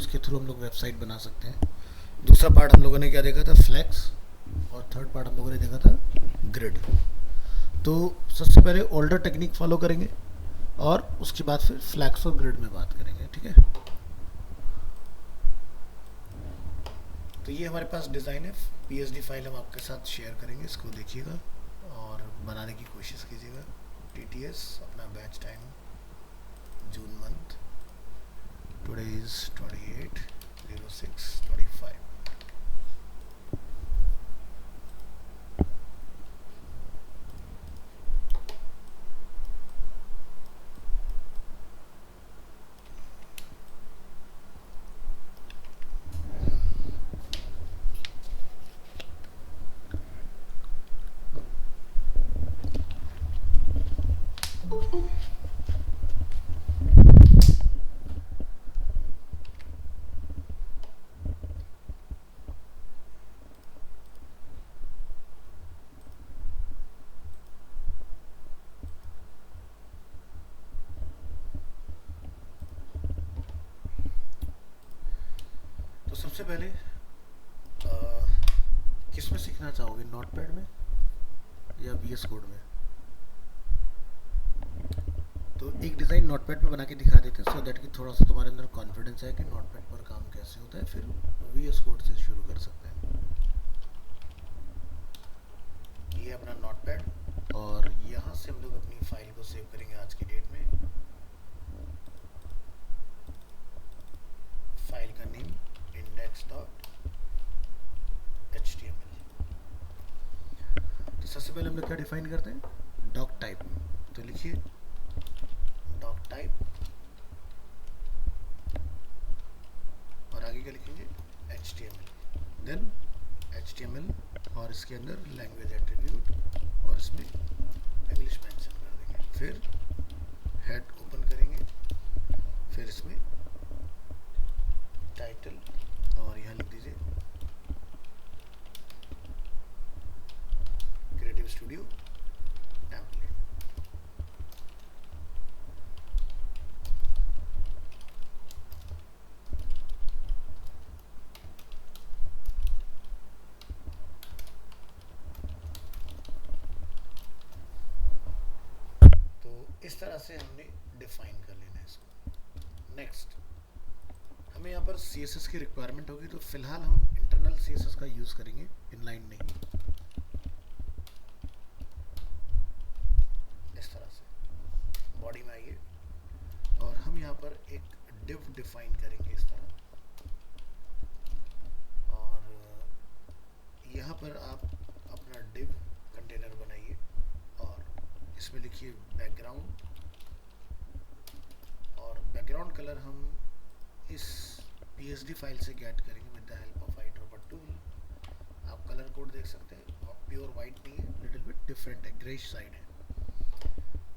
उसके थ्रू हम लोग वेबसाइट बना सकते हैं। दूसरा पार्ट हम लोगों ने क्या देखा था, फ्लैक्स, और थर्ड पार्ट हम लोगों ने देखा था ग्रिड। तो सबसे पहले ओल्डर टेक्निक फॉलो करेंगे और उसके बाद फिर फ्लैक्स और ग्रिड में बात करेंगे, ठीक है। तो ये हमारे पास डिज़ाइन है, पीएसडी फाइल हम आपके साथ शेयर करेंगे, इसको देखिएगा और बनाने की कोशिश कीजिएगा। टीटीएस अपना batch time June month, today is 28/06/25। तो सबसे पहले किस में सीखना चाहोगे, नोटपैड में या वीएस कोड में? तो एक डिज़ाइन नोटपैड पे बना के दिखा देते हैं, सो दैट कि थोड़ा सा तुम्हारे अंदर कॉन्फिडेंस है कि नोटपैड पर काम कैसे होता है, फिर वीएस कोड से शुरू कर सकते हैं। ये अपना नोटपैड और यहाँ से हम लोग अपनी फाइल को सेव करेंगे आज की डेट में। फाइल का नेम index.html। तो सबसे पहले हम लोग क्या डिफाइन करते हैं, डॉक टाइप। तो लिखिए डॉक टाइप और आगे क्या लिखेंगे, HTML। देन HTML और इसके अंदर लैंग्वेज एट्रीब्यूट और इसमें इंग्लिश मेंशन कर देंगे। फिर हेड ओपन करेंगे, फिर इसमें टाइटल और यहाँ लिख दीजिए क्रिएटिव स्टूडियो टेम्पलेट। तो इस तरह से हमने डिफाइन कर लेना है इसको। नेक्स्ट हमें यहाँ पर CSS की रिक्वायरमेंट होगी, तो फिलहाल हम इंटरनल CSS का यूज़ करेंगे, इनलाइन नहीं। इस तरह से बॉडी में आइए और हम यहाँ पर एक डिव डिफाइन करेंगे इस तरह, और यहाँ पर आप अपना डिव कंटेनर बनाइए और इसमें लिखिए बैकग्राउंड, और बैकग्राउंड कलर हम इस पीएसडी फाइल से गेट करेंगे with the help of eyedropper tool. आप कलर कोड देख सकते हैं, प्योर वाइट नहीं है, लिटिल बिट डिफरेंट है, ग्रेइश साइड है।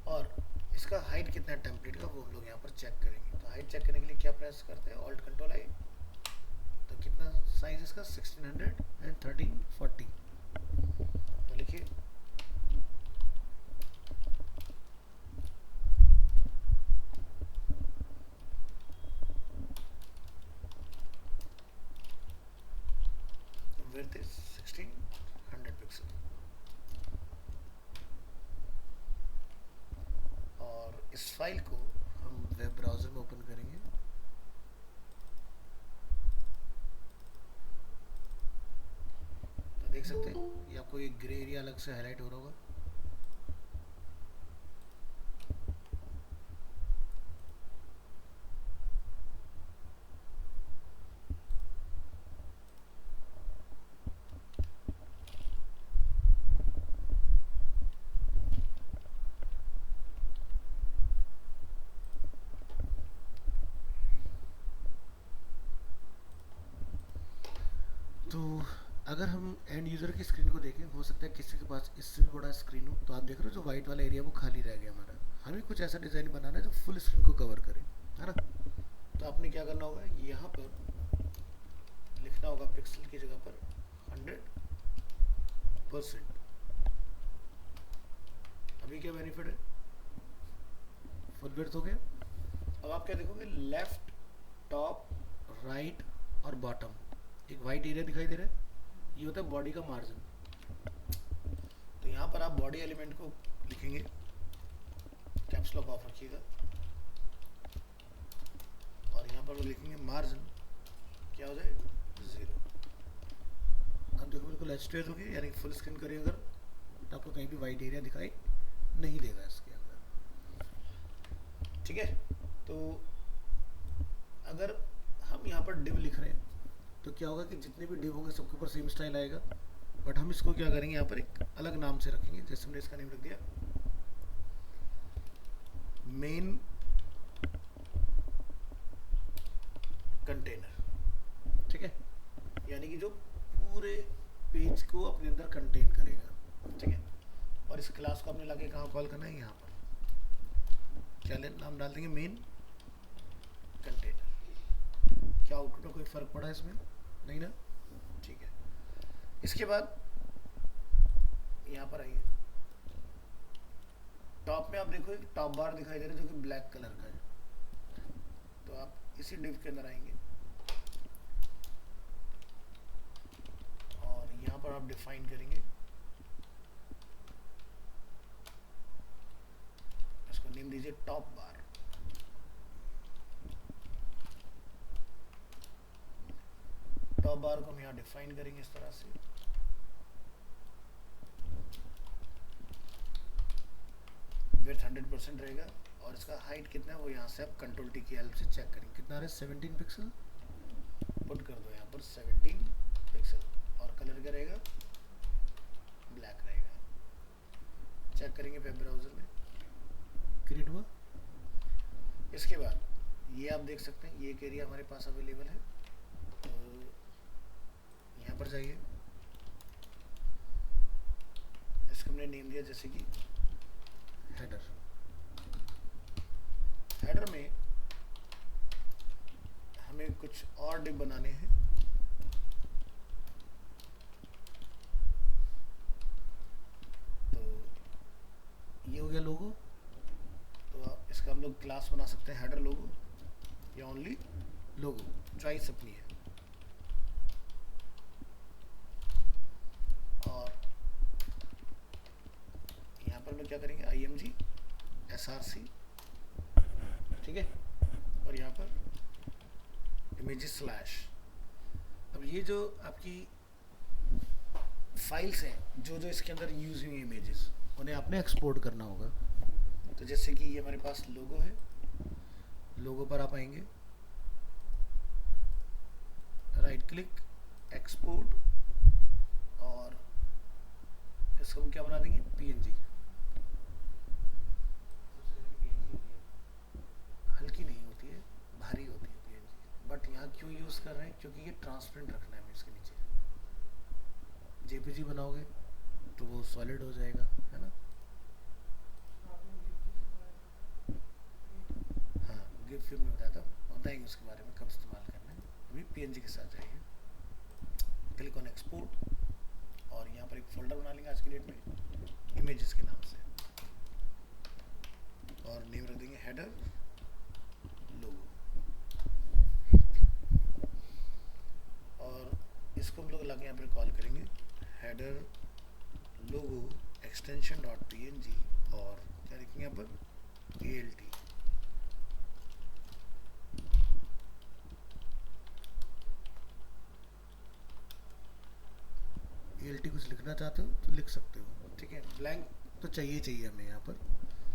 और इसका हाइट कितना है टेम्पलेट का, वो हम लोग यहाँ पर चेक करेंगे। तो हाइट चेक करने के लिए क्या प्रेस करते हैं, ऑल्ट कंट्रोल आई। तो कितना साइज इसका, 1600 एंड 1340। तो लिखिए width is 1600 पिक्सल। और इस फाइल को हम वेब ब्राउज़र में ओपन करेंगे। तो देख सकते हैं ये आपको एक ग्रे एरिया अलग से हाईलाइट हो रहा होगा। तो अगर हम एंड यूज़र की स्क्रीन को देखें, हो सकता है किसी के पास इससे भी बड़ा स्क्रीन हो। तो आप देख रहे हो जो वाइट वाला एरिया वो खाली रह गया हमारा। हमें कुछ ऐसा डिज़ाइन बनाना है जो फुल स्क्रीन को कवर करे, है ना। तो आपने क्या करना होगा, यहाँ पर लिखना होगा पिक्सल की जगह पर 100%। अभी क्या बेनिफिट है, फुल विड्थ हो गया। अब आप क्या देखोगे, लेफ्ट टॉप राइट और बॉटम, एक वाइट एरिया दिखाई दे रहा है, ये होता है बॉडी का मार्जिन। तो यहाँ पर आप बॉडी एलिमेंट को लिखेंगे, कैप्स लॉक ऑफ रखिएगा, और यहाँ पर लिखेंगे मार्जिन, क्या हो जाए 0। अब देखो बिल्कुल एक्सट्रेट होगी, यानी फुल स्क्रीन करें अगर तो आपको कहीं भी वाइट एरिया दिखाई नहीं देगा इसके अंदर, ठीक है। तो अगर हम यहाँ पर डिव लिख रहे हैं तो क्या होगा कि जितने भी डिव होंगे सबके ऊपर सेम स्टाइल आएगा, बट हम इसको क्या करेंगे, यहाँ पर एक अलग नाम से रखेंगे। जैसे हमने इसका नेम रख दिया मेन कंटेनर, ठीक है, यानी कि जो पूरे पेज को अपने अंदर कंटेन करेगा, ठीक है। और इस क्लास को हमने लाके कहाँ कॉल करना है, यहाँ पर क्या नाम डाल देंगे, मेन कंटेनर। क्या आउटपुट में कोई फर्क पड़ा इसमें, नहीं ना, ठीक है। इसके बाद यहाँ पर आइए, टॉप में आप देखो एक टॉप बार दिखाई दे रहा है जो कि ब्लैक कलर का है, तो आप इसी डिव के अंदर आएंगे और यहाँ पर आप डिफाइन करेंगे, इसको नेम दीजिए टॉप बार। टॉप बार को हम यहाँ डिफाइन करेंगे इस तरह से, विड्थ 100% रहेगा, और इसका हाइट कितना है वो यहाँ से आप कंट्रोल टी की हेल्प से चेक करेंगे, कितना है 17 पिक्सल, पुट कर दो यहाँ पर 17 पिक्सल, और कलर क्या रहेगा, ब्लैक रहेगा। चेक करेंगे वेब ब्राउजर में, क्रिएट हुआ। इसके बाद ये आप देख सकते हैं ये एक एरिया हमारे पास अवेलेबल है, तो यहाँ पर जाइए, इसको हमने नेम दिया जैसे कि हेडर। हेडर में हमें कुछ और डिव बनाने हैं, तो ये हो गया लोगो, तो इसका हम लोग क्लास बना सकते हैं हेडर लोगो या ओनली लोगो, चॉइस अपनी है। और यहाँ पर हम लोग क्या करेंगे, img src, ठीक है, और यहाँ पर इमेजेस स्लैश। अब ये जो आपकी फाइल्स हैं जो जो इसके अंदर यूज हुई इमेजेस, उन्हें आपने एक्सपोर्ट करना होगा। तो जैसे कि ये हमारे पास लोगो है, लोगो पर आप आएंगे, राइट क्लिक, एक्सपोर्ट, और इसको हम क्या बना देंगे, png। हल्की नहीं होती है, भारी होती है png, बट यहाँ क्यों यूज कर रहे हैं, क्योंकि ये ट्रांसपेरेंट रखना है हमें इसके नीचे। जेपीजी बनाओगे तो वो सॉलिड हो जाएगा, है ना। हाँ, गिफ में बताएंगे उसके बारे में कब इस्तेमाल करना है, अभी png के साथ जाइए, क्लिक ऑन एक्सपोर्ट, और यहाँ पर एक फोल्डर बना लेंगे आज की डेट में इमेजेस के नाम से, और नेम रख देंगे हेडर लोगो, और इसको हम लोग लगे यहाँ पर कॉल करेंगे हेडर लोगो एक्सटेंशन डॉट png, और क्या लिखेंगे यहाँ पर alt। alt कुछ लिखना चाहते हो तो लिख सकते हो, ठीक है। ब्लैंक तो चाहिए हमें यहाँ पर,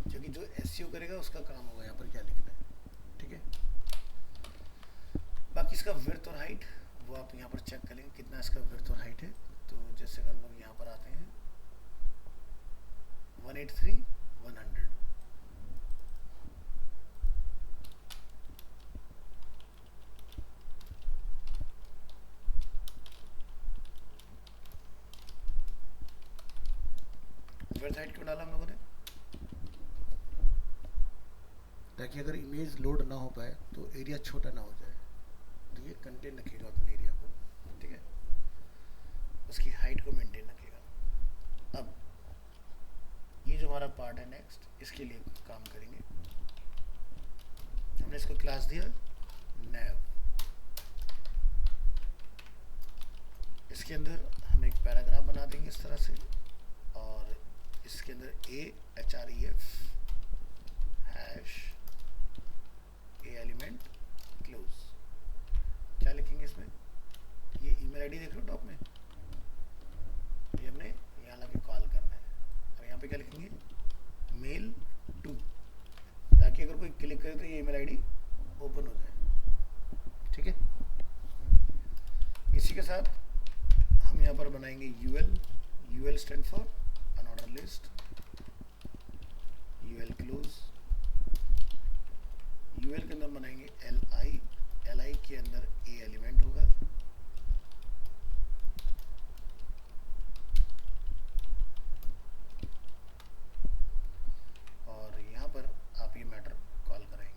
क्योंकि जो SEO करेगा उसका काम होगा यहाँ पर क्या लिखना है, ठीक है। बाकी इसका विड्थ और हाइट वो आप यहाँ पर चेक करेंगे कितना इसका विड्थ और हाइट है। तो जैसे अगर लोग यहाँ पर आते हैं 183 100, विड्थ हाइट क्यों डाला हम लोगों ने, ताकि अगर इमेज लोड ना हो पाए तो एरिया छोटा ना हो जाए, तो ये कंटेन रखेगा अपने एरिया को, ठीक है, उसकी हाइट को मेंटेन रखेगा। अब ये जो हमारा पार्ट है नेक्स्ट, इसके लिए काम करेंगे। हमने इसको क्लास दिया नैव, इसके अंदर हम एक पैराग्राफ बना देंगे इस तरह से, और इसके अंदर AHREF हैश ए एलिमेंट क्लोज। क्या लिखेंगे इसमें? ये ईमेल आईडी देख रहे हो टॉप में, ये हमने यहाँ लगे कॉल करना है। और यहाँ पे क्या लिखेंगे? मेल टू, ताकि अगर कोई क्लिक करे तो ये ईमेल आईडी ओपन हो जाए। ठीक है, इसी के साथ हम यहाँ पर बनाएंगे UL stand for unordered list, UL close. UL के अंदर बनाएंगे LI के अंदर A एलिमेंट होगा, और यहाँ पर आप ये मैटर कॉल कराएंगे।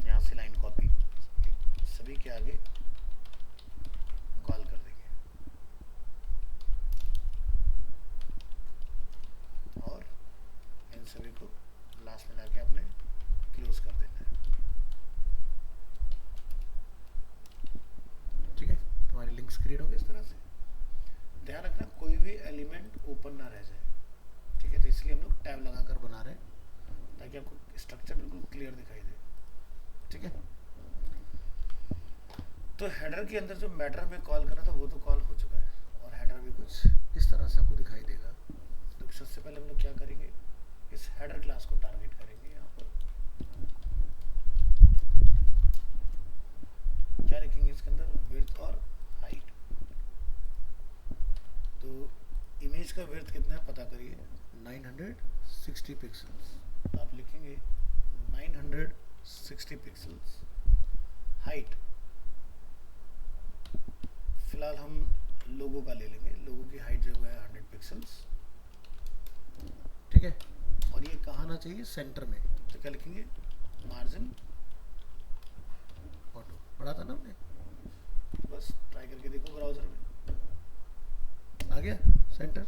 यहाँ से लाइन कॉपी सभी के आगे कॉल कर देंगे, और इन सभी को लास्ट में लाके आपने क्लोज कर देना है। ठीक है, तुम्हारी लिंक्स क्रिएट होगी इस तरह से। ध्यान रखना कोई भी एलिमेंट ओपन ना रह जाए। ठीक है, तो इसलिए हम लोग टैब लगाकर बना रहे हैं ताकि आपको स्ट्रक्चर बिल्कुल क्लियर दिखाई दे। ठीक है, तो हेडर के अंदर जो मैटर हमें कॉल करना था वो तो कॉल हो चुका है, और हेडर भी कुछ इस तरह से आपको दिखाई देगा। तो सबसे पहले हम लोग क्या करेंगे, इस हेडर क्लास को टारगेट करेंगे। यहाँ पर क्या लिखेंगे इसके अंदर? विड्थ और हाइट। तो इमेज का विड्थ कितना है पता करिए, 960 पिक्सल्स। तो आप लिखेंगे 960 पिक्सल्स। हाइट फिलहाल हम लोगो का ले लेंगे, लोगो की हाइट जो है 100 पिक्सल्स। ठीक है, और ये कहाँ आना चाहिए? सेंटर में। तो क्या लिखेंगे? Margin auto. पढ़ा था ना हमने, बस ट्राई करके देखो ब्राउजर में, आ गया सेंटर।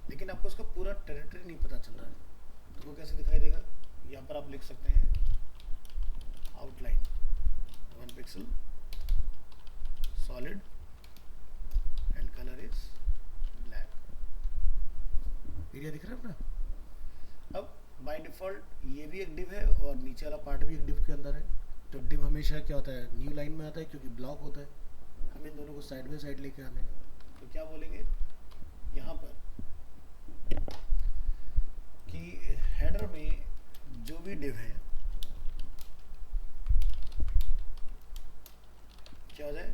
लेकिन आपको उसका पूरा टेरिटरी नहीं पता चल रहा है, तो वो कैसे दिखाई देगा? यहाँ पर आप लिख सकते हैं outline 1 pixel, solid and colour is black. Area दिख रहा है अपना। अब बाय डिफॉल्ट ये भी एक डिव है और नीचे वाला पार्ट भी एक डिव के अंदर है। तो डिव हमेशा क्या होता है? न्यू लाइन में आता है, क्योंकि ब्लॉक होता है। हम इन दोनों को साइड बाय साइड लेके आने। तो क्या बोलेंगे यहाँ पर कि हेडर में जो भी डिव है क्या हो जाए?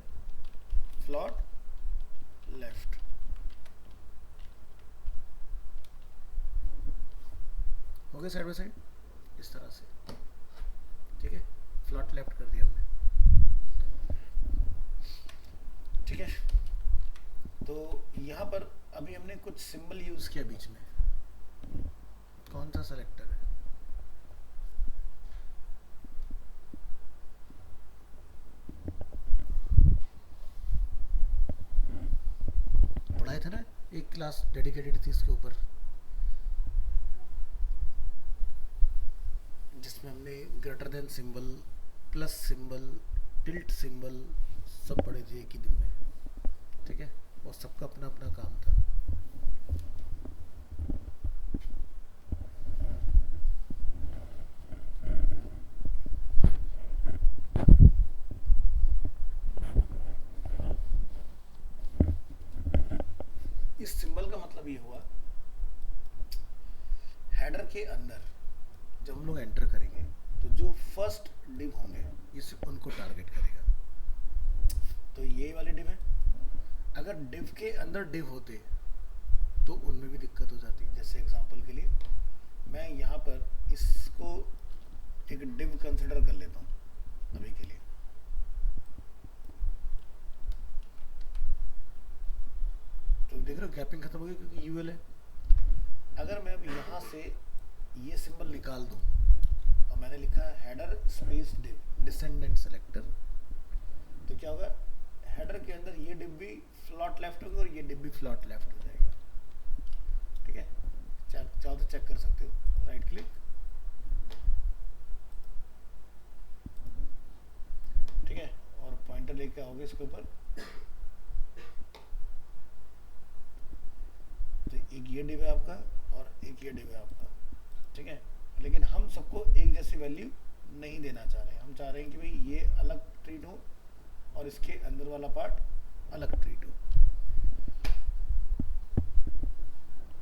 Float left. हो गया साइड बाय साइड इस तरह से। ठीक है, फ्लॉट लेफ्ट कर दिया हमने। ठीक है, तो यहाँ पर अभी हमने कुछ सिंबल यूज किया बीच में। कौन सा सेलेक्टर है? पढ़ाया था ना, एक क्लास डेडिकेटेड थी इसके ऊपर, जिसमें हमने greater than symbol, plus symbol, tilt symbol सब पढ़े थे एक ही दिन में। ठीक है, और सबका अपना अपना काम था। इस सिंबल का मतलब ये हुआ, हेडर के अंदर जब हम लोग एंटर करेंगे तो जो फर्स्ट डिव होंगे इस उनको टारगेट करेगा। तो ये वाले डिव है। अगर डिव के अंदर डिव होते तो उनमें भी दिक्कत हो जाती। जैसे एग्जांपल के लिए मैं यहाँ पर इसको एक डिव कंसिडर कर लेता हूँ अभी के लिए। देख रहे हो गैपिंग खत्म हो गई क्योंकि यूएल है। अगर मैं अब यहाँ से ये सिंबल निकाल दूँ और मैंने लिखा header space div descendant selector, तो क्या होगा, हेडर के अंदर ये डिव भी फ्लॉट लेफ्ट होगा और ये डिव भी फ्लॉट लेफ्ट हो जाएगा। ठीक है, चाहो तो चेक कर सकते हो, राइट क्लिक, ठीक है, और पॉइंटर लेके आओगे इसके ऊपर, तो एक ये डिव है आपका और एक ये डिव है आपका। ठीक है, लेकिन हम सबको एक जैसी वैल्यू नहीं देना चाह रहे हैं, हम चाह रहे हैं कि भाई ये अलग ट्रीट हो और इसके अंदर वाला पार्ट अलग ट्रीट हो।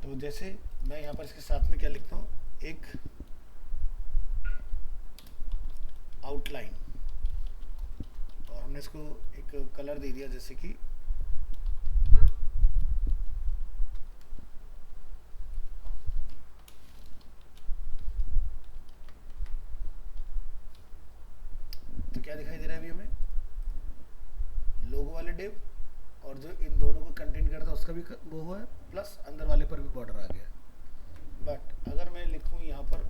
तो जैसे मैं यहाँ पर इसके साथ में क्या लिखता हूँ, एक आउटलाइन, और हमने इसको एक कलर दे दिया जैसे कि तो क्या दिखाई दे रहा है अभी हमें, लोगो वाले डिव और जो इन दोनों को कंटेन करता है उसका भी वो है, प्लस अंदर वाले पर भी बॉर्डर आ गया। बट अगर मैं लिखूं यहाँ पर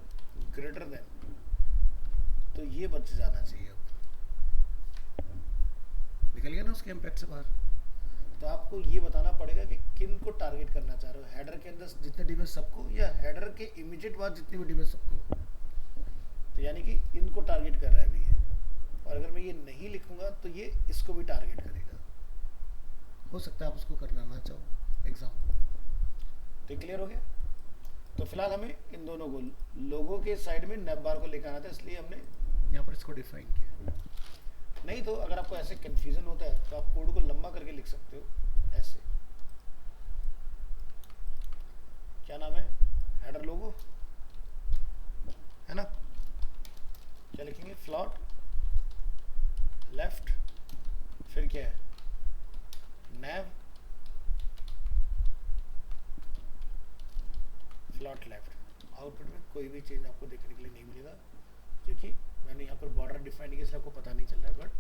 ग्रेटर देन, तो ये बच जाना चाहिए, अब निकल गया ना उसके इम्पैक्ट से बाहर। तो आपको ये बताना पड़ेगा कि किन को टारगेट करना चाह रहे हो, हेडर के अंदर जितने डिव है सबको, या हेडर के इमीडिएट बाद जितने भी डिव है सबको। तो यानी कि इनको टारगेट कर रहा है अभी ये, और अगर मैं ये नहीं लिखूंगा तो ये इसको भी टारगेट करेगा। हो सकता है आप उसको करना ना चाहो एग्जाम्पल। तो क्लियर हो गया। तो फिलहाल हमें इन दोनों को लोगों के साइड में नैप बार को लेकर आना था, इसलिए हमने यहाँ पर इसको डिफाइन किया। नहीं तो अगर आपको ऐसे कंफ्यूजन होता है तो आप कोड को लंबा करके लिख सकते हो ऐसे, क्या नाम है, हेडर लोगो है ना, क्या लिखेंगे, फ्लॉट लेफ्ट, फिर क्या है, नैव फ्लॉट लेफ्ट। आउटपुट में कोई भी चेंज आपको देखने के लिए नहीं मिलेगा, क्योंकि मैंने यहाँ पर बॉर्डर डिफाइन किया इसलिए आपको पता नहीं चल रहा है, बट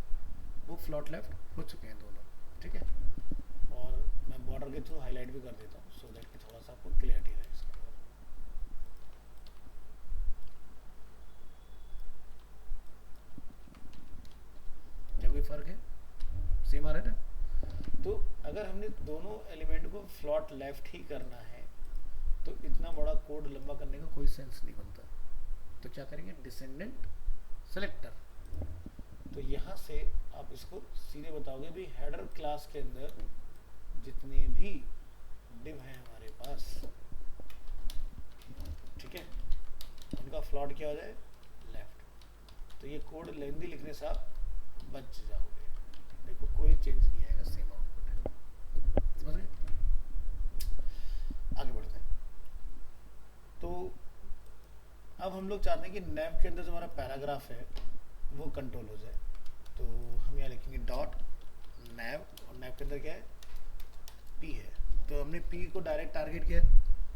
वो फ्लॉट लेफ्ट हो चुके हैं दोनों। ठीक है, और मैं बॉर्डर के थ्रू हाईलाइट भी कर देता हूँ सो दैट कि थोड़ा सा आपको क्लियरिटी रहे इसके अंदर। क्या कोई फर्क है, सेम आ रहा है ना। तो अगर हमने दोनों एलिमेंट को फ्लॉट लेफ्ट ही करना है तो इतना बड़ा कोड लंबा करने का कोई सेंस नहीं बनता। तो क्या करेंगे, डिसेंडेंट सेलेक्टर। तो यहाँ से आप इसको सीधे बताओगे भी हेडर क्लास के अंदर जितने भी डिव हैं हमारे पास, ठीक है, उनका फ्लॉट क्या हो जाए, लेफ्ट। तो ये कोड लेंदी लिखने से आप बच जाओगे। देखो कोई चेंज नहीं आएगा, सेम आउटपुट है। समझ गए, आगे बढ़ते हैं। तो अब हम लोग चाहते हैं कि नैव के अंदर जो हमारा पैराग्राफ है वो कंट्रोल हो जाए। तो हम यहाँ लिखेंगे डॉट नैव, और नैव के अंदर क्या है, पी है। तो हमने पी को डायरेक्ट टारगेट किया,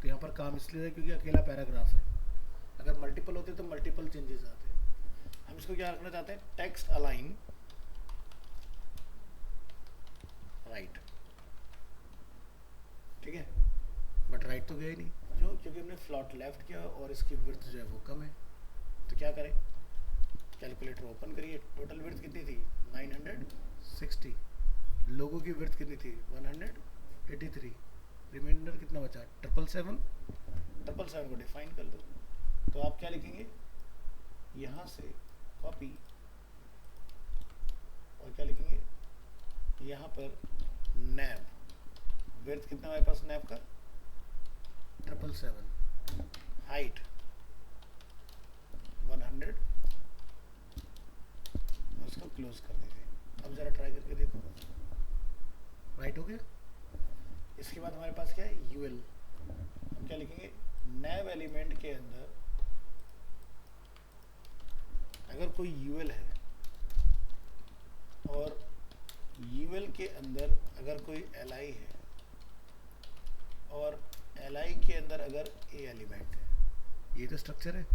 तो यहाँ पर काम इसलिए है क्योंकि अकेला पैराग्राफ है। अगर मल्टीपल होते तो मल्टीपल चेंजेस आते। हम इसको क्या रखना चाहते हैं, टेक्स्ट अलाइन राइट। ठीक है, बट राइट तो गया ही नहीं, क्यों, क्योंकि हमने फ्लॉट लेफ्ट किया और इसकी विड्थ जो है वो कम है। तो क्या करें, कैलकुलेटर ओपन करिए, टोटल विड्थ कितनी थी, 960, लोगों की विड्थ कितनी थी, 183, रिमाइंडर कितना बचा, 777 को डिफाइन कर दो। तो आप क्या लिखेंगे, यहाँ से कॉपी, और क्या लिखेंगे, यहाँ पर नैव, विड्थ कितना हमारे पास नैव का, 777, हाइट 100, उसको क्लोज कर दीजिए। अब जरा ट्राई करके देखो, राइट हो गया। इसके बाद हमारे पास क्या है, यूएल। हम क्या लिखेंगे, नैव एलिमेंट के अंदर अगर कोई यूएल है और यूएल के अंदर अगर कोई एलआई है और एलआई के अंदर अगर ए एलिमेंट है, ये तो स्ट्रक्चर है,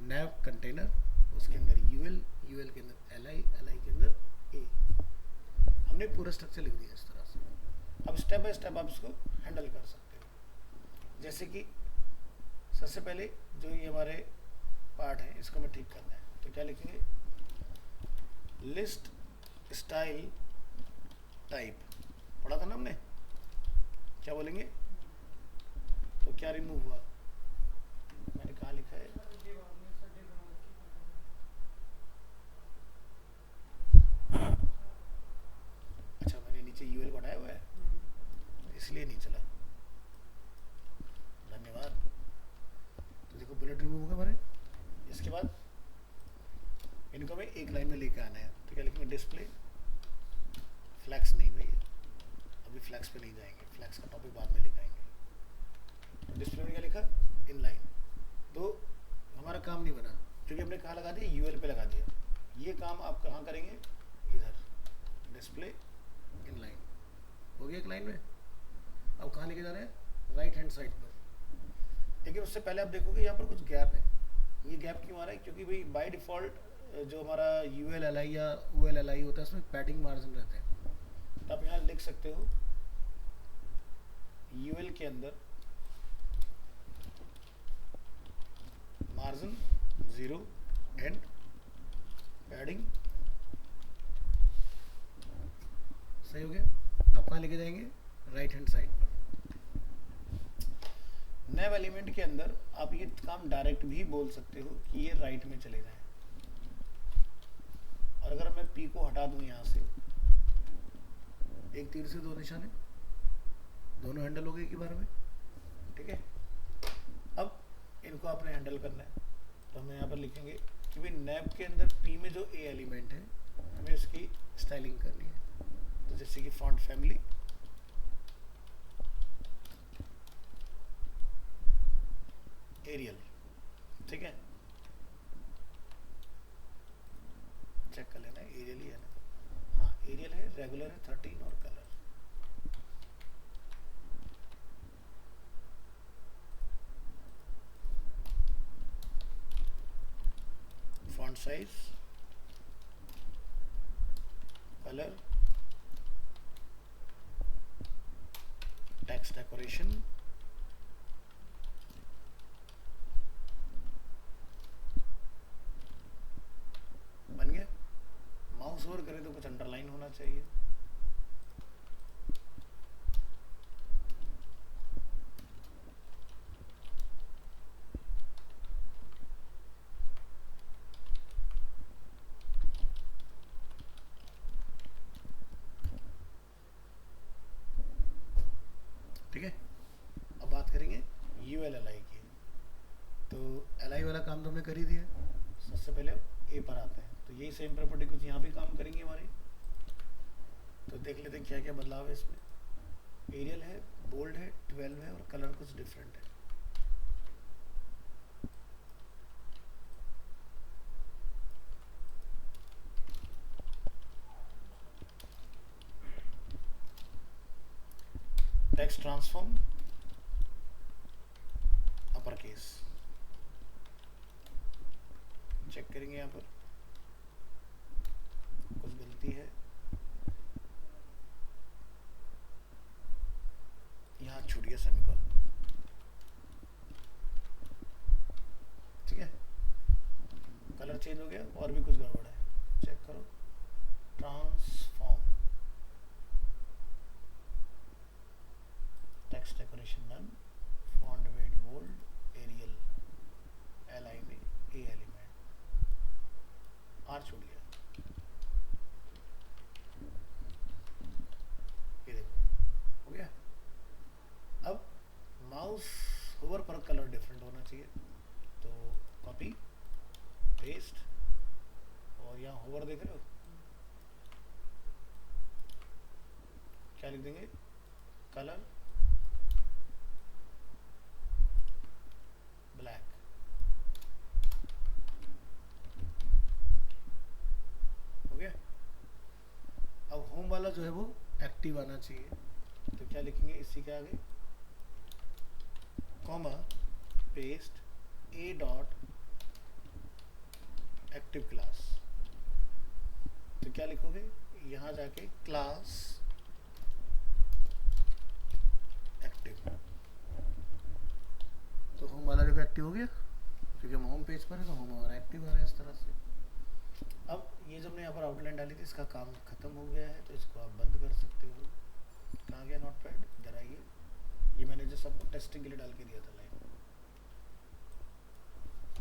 नैव कंटेनर, उसके अंदर यूएल, यूएल के अंदर एलआई, एलआई के अंदर ए। हमने पूरा स्ट्रक्चर लिख दिया इस तरह से। अब स्टेप बाय स्टेप आप इसको हैंडल कर सकते हो। जैसे कि सबसे पहले जो ये हमारे पार्ट है इसको हमें ठीक करना है, तो क्या लिखेंगे, लिस्ट स्टाइल टाइप, पढ़ा था ना हमने, क्या बोलेंगे, तो क्या रिमूव हुआ, मैंने कहाँ लिखा है, अच्छा मैंने नीचे यूएल बढ़ाया हुआ है इसलिए नहीं चला, धन्यवाद। तो देखो बुलेट रिमूव हो गए हमारे। इसके बाद इनको हमें एक लाइन में लेके आना है, तो क्या लिखेंगे, डिस्प्ले फ्लैक्स नहीं भैया, अभी फ्लैक्स पे नहीं जाएंगे, फ्लैक्स का टॉपिक बाद में लेके आएंगे। तो डिस्प्ले में क्या लिखा, इन लाइन, तो हमारा काम नहीं बना क्योंकि हमने कहाँ लगा दिया, यूएल पे लगा दिया। ये काम आप कहाँ करेंगे, इधर डिस्प्ले इन लाइन हो गया एक लाइन में। अब कहाँ लेके जा रहे हैं, राइट हैंड साइड पर। लेकिन उससे पहले आप देखोगे यहाँ पर कुछ गैप है, ये गैप क्यों आ रहा है, क्योंकि भाई बाय डिफ़ॉल्ट जो हमारा यूएल एल आई या ओ एल एल आई होता है उसमें पैडिंग मार्जिन रहते हैं। तो आप यहाँ लिख सकते हो यूएल के अंदर मार्जिन 0 एंड पैडिंग, सही हो गया। आप कहाँ लेके जाएंगे, राइट हैंड साइड पर। नैव एलिमेंट के अंदर आप ये काम डायरेक्ट भी बोल सकते हो कि ये राइट में चले जाएं, और अगर मैं पी को हटा दूं यहाँ से, एक तीर से दो निशाने, दोनों हैंडल हो गए एक बार में, ठीक है। अब इनको आपने हैंडल करना है, तो हमें यहाँ पर लिखेंगे कि भाई नैब के अंदर पी में जो ए एलिमेंट है हमें इसकी स्टाइलिंग करनी है। तो जैसे कि फॉन्ट फैमिली, एरियल, ठीक है, चेक कर लेना एरियल ही है ना, हाँ एरियल है, रेगुलर है 13 और colour. Font size, colour, text decoration, बन गया। माउस ओवर करें तो कुछ अंडरलाइन होना चाहिए, ठीक है। अब बात करेंगे यूएल एल आई की। तो एल आई वाला काम तो हमने कर ही दिया, सबसे पहले ए पर आते हैं, तो यही सेम प्रॉपर्टी कुछ यहाँ भी काम करेंगे हमारी। तो देख लेते हैं क्या क्या बदलाव है इसमें। एरियल है, बोल्ड है, 12 है और कलर कुछ डिफरेंट है। Text transform upper case, check करेंगे यहाँ पर कुछ गलती है, यहाँ छूट गया सेमीकोलन, ठीक है। कलर चेंज हो गया और भी कुछ गड़बड़ है, चेक करो। Transform, text decoration done, font weight bold, Arial, L I में ए एलिमेंट, आर छूट गया, ये देखो हो गया। अब माउस होवर पर कलर डिफरेंट होना चाहिए, तो कॉपी पेस्ट, और यहाँ होवर देख रहे हो, क्या लिख देंगे, कलर ब्लैक, हो गया। अब होम वाला जो है वो एक्टिव आना चाहिए, तो क्या लिखेंगे इसी के आगे, कॉमा पेस्ट ए डॉट एक्टिव क्लास, तो क्या लिखोगे, यहाँ जाके क्लास एक्टिव हो गया, क्योंकि हम होम पेज पर है तो होम ओवर एक्टिव हो रहा है इस तरह से। अब ये जब हमने यहाँ पर आउटलाइन डाली थी, इसका काम खत्म हो गया है, तो इसको आप बंद कर सकते हो। कहाँ गया नोटपैड, इधर आइए। ये मैंने जो सबको टेस्टिंग के लिए डाल के दिया था लाइन,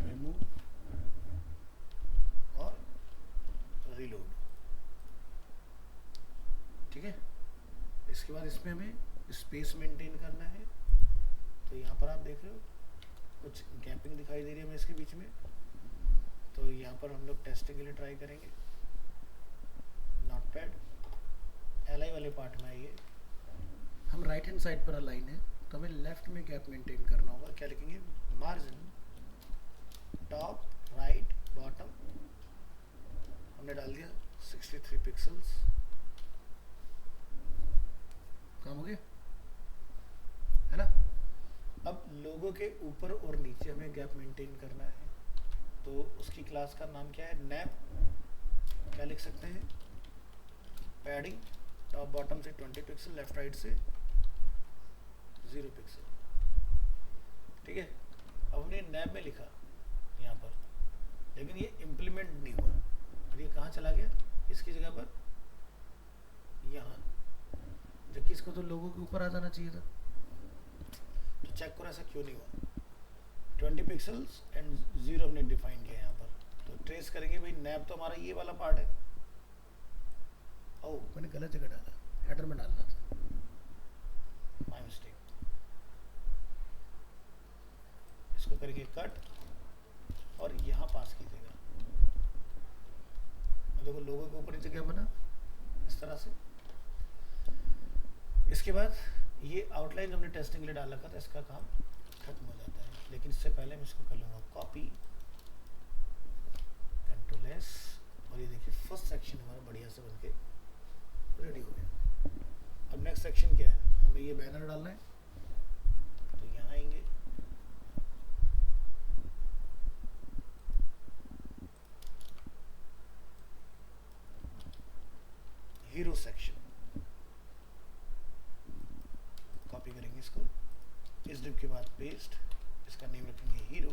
रिमूव और रीलोड, ठीक है। इसके बाद इसमें हमें स्पेस मेंटेन करना है, तो यहाँ पर आप देख रहे हो कुछ गैपिंग दिखाई दे रही है हमें इसके बीच में, तो यहाँ पर हम लोग टेस्टिंग के लिए ट्राई करेंगे। नोटपैड LI वाले पार्ट में आइए, हम राइट हैंड साइड पर अलाइन है, तो हमें लेफ्ट में गैप मेंटेन करना होगा। क्या लिखेंगे, मार्जिन टॉप राइट बॉटम, हमने डाल दिया 63 पिक्सल्स, काम हो गया है ना। अब लोगो के ऊपर और नीचे हमें गैप मेंटेन करना है, तो उसकी क्लास का नाम क्या है, नैप। क्या लिख सकते हैं, पैडिंग टॉप बॉटम से 20 पिक्सल, लेफ्ट राइट से 0 पिक्सल, ठीक है। अब हमने नैप में लिखा यहाँ पर, लेकिन ये इम्प्लीमेंट नहीं हुआ, और ये कहाँ चला गया, इसकी जगह पर यहाँ, जबकि इसको तो लोगों के ऊपर आ जाना चाहिए था। तो चेक करो ऐसा क्यों नहीं हुआ। 20 पिक्सल्स एंड 0 हमने डिफाइन किया यहाँ पर, तो ट्रेस करेंगे भाई, नैप तो हमारा ये वाला पार्ट है। ओह, मैंने गलत जगह डाला, हेडर में डालना था, माय मिस्टेक। इसको करेंगे कट और यहाँ पास कीजिएगा, देखो लोगों के ऊपर जगह बना इस तरह से। इसके बाद ये आउटलाइन हमने टेस्टिंग के लिए डाला था, इसका काम खत्म हो जाता है। लेकिन इससे पहले मैं इसको कर लूँगा कॉपी, कंट्रोल S, और ये देखिए फर्स्ट सेक्शन हमारा बढ़िया से बनके रेडी हो गया। अब नेक्स्ट सेक्शन क्या है, हमें ये बैनर डालना है, तो यहाँ आएंगे, हीरो सेक्शन, कॉपी करेंगे इसको, इस डिव के बाद पेस्ट, इसका नेम रखेंगे हीरो,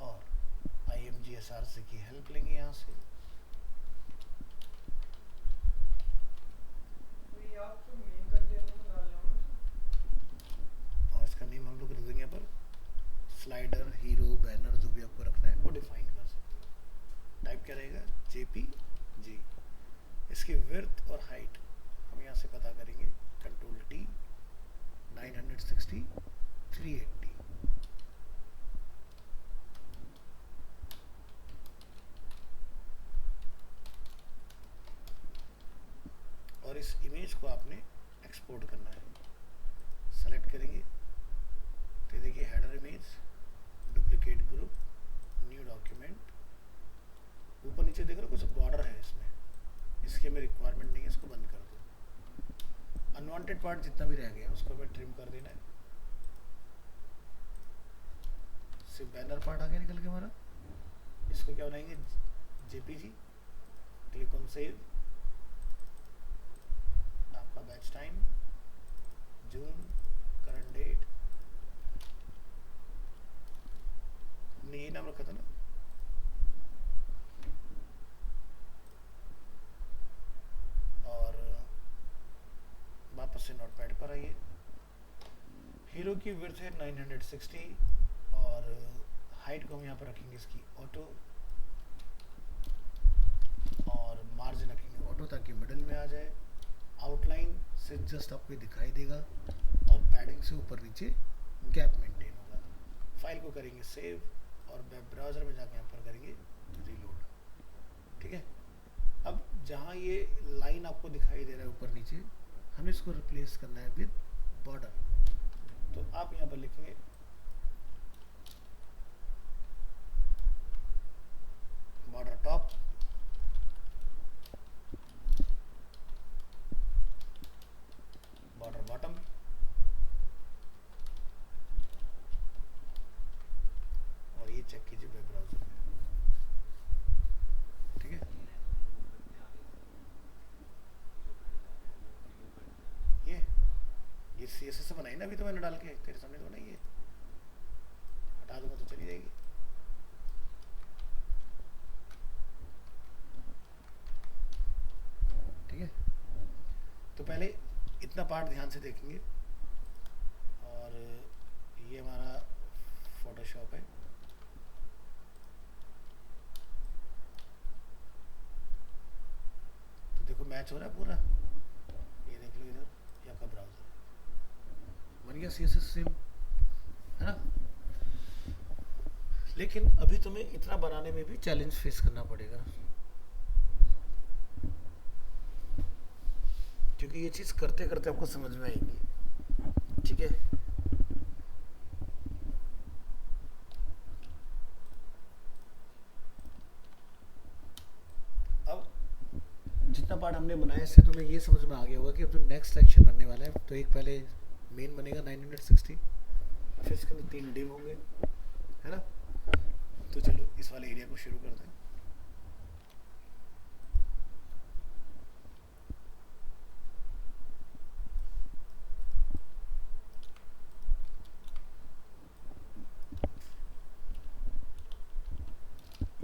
और IMGSRC की हेल्प लेंगे यहाँ से। और इसका नेम हम लोग रख देंगे पर स्लाइडर, हीरो, बैनर, जो भी आपको रखना है वो डिफाइन कर सकते हो। टाइप क्या रहेगा, JPG। इसकी विड्थ और हाइट हम यहाँ से पता करेंगे, कंट्रोल T, 960, 380। और इस इमेज को आपने एक्सपोर्ट करना है, सेलेक्ट करेंगे, तो देखिए header image, duplicate group, new document, ऊपर नीचे देख रहे हो कुछ बॉर्डर है इसमें, इसकी हमें रिक्वायरमेंट नहीं है, इसको बंद कर दो। अनवांटेड पार्ट जितना भी रह गया उसको हमें ट्रिम कर देना है। सिर्फ बैनर पार्ट आगे निकल के हमारा, इसको क्या बनाएंगे, JPG, क्लिक ऑन सेव, आपका बैच टाइम जून, करंट डेट, हमने ये नाम रखा था ना, और वापस से नोटपैड पर आइए। हीरो की विड्थ है 960, और हाइट को हम यहाँ पर रखेंगे इसकी ऑटो, और मार्जिन रखेंगे ऑटो ताकि मिडल में आ जाए। आउटलाइन से जस्ट आपको दिखाई देगा, और पैडिंग से ऊपर नीचे गैप मेंटेन होगा। फाइल को करेंगे सेव, और वेब ब्राउज़र में जाके यहाँ पर करेंगे रीलोड, ठीक है। अब जहाँ ये लाइन आपको दिखाई दे रहा है ऊपर नीचे, हमें इसको रिप्लेस करना है विद बॉर्डर, तो आप यहाँ पर लिखेंगे बॉर्डर टॉप, बॉर्डर बॉटम, और ये चेक कीजिए वेब ब्राउज़र में, ठीक है। से बनाई ना अभी तो मैंने डाल के तेरे सामने तो बनाई है, हटा दूंगा तो चली जाएगी। ठीक है, तो पहले इतना पार्ट ध्यान से देखेंगे। और ये हमारा फोटोशॉप है। तो देखो मैच हो रहा है पूरा, ये देख लो इधर, ये आपका ब्राउजर बन गया CSS सेम, है ना। लेकिन अभी तुम्हें इतना बनाने में भी चैलेंज फेस करना पड़ेगा, क्योंकि ये चीज़ करते करते आपको समझ में आएगी। ठीक है, अब जितना पार्ट हमने बनाया इससे तुम्हें ये समझ में आ गया होगा कि अब जो नेक्स्ट सेक्शन बनने वाला है, तो एक पहले मेन बनेगा 960, फिर इसके अंदर 3 डिव होंगे, है ना। तो चलो इस वाले एरिया को शुरू करते हैं।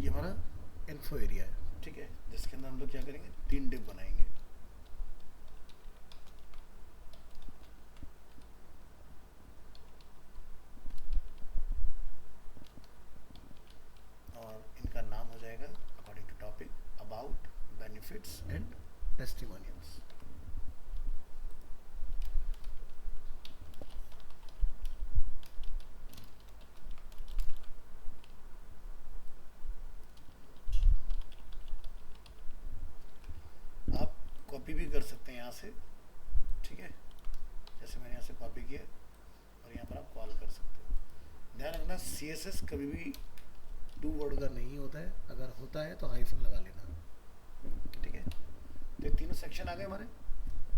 ये हमारा इन्फो एरिया है, ठीक है, जिसके अंदर हम लोग क्या करेंगे, 3 डिव बनाएंगे। और इनका नाम हो जाएगा according to topic, about, benefits and testimonials. आप कॉपी भी कर सकते हैं यहाँ से, ठीक है, जैसे मैंने यहाँ से कॉपी किया और यहाँ पर आप कॉल कर सकते हो। ध्यान रखना CSS कभी भी 2 वर्ड का नहीं होता है, अगर होता है तो हाइफन लगा लेना। ठीक है, तो ये तीनों सेक्शन आ गए हमारे।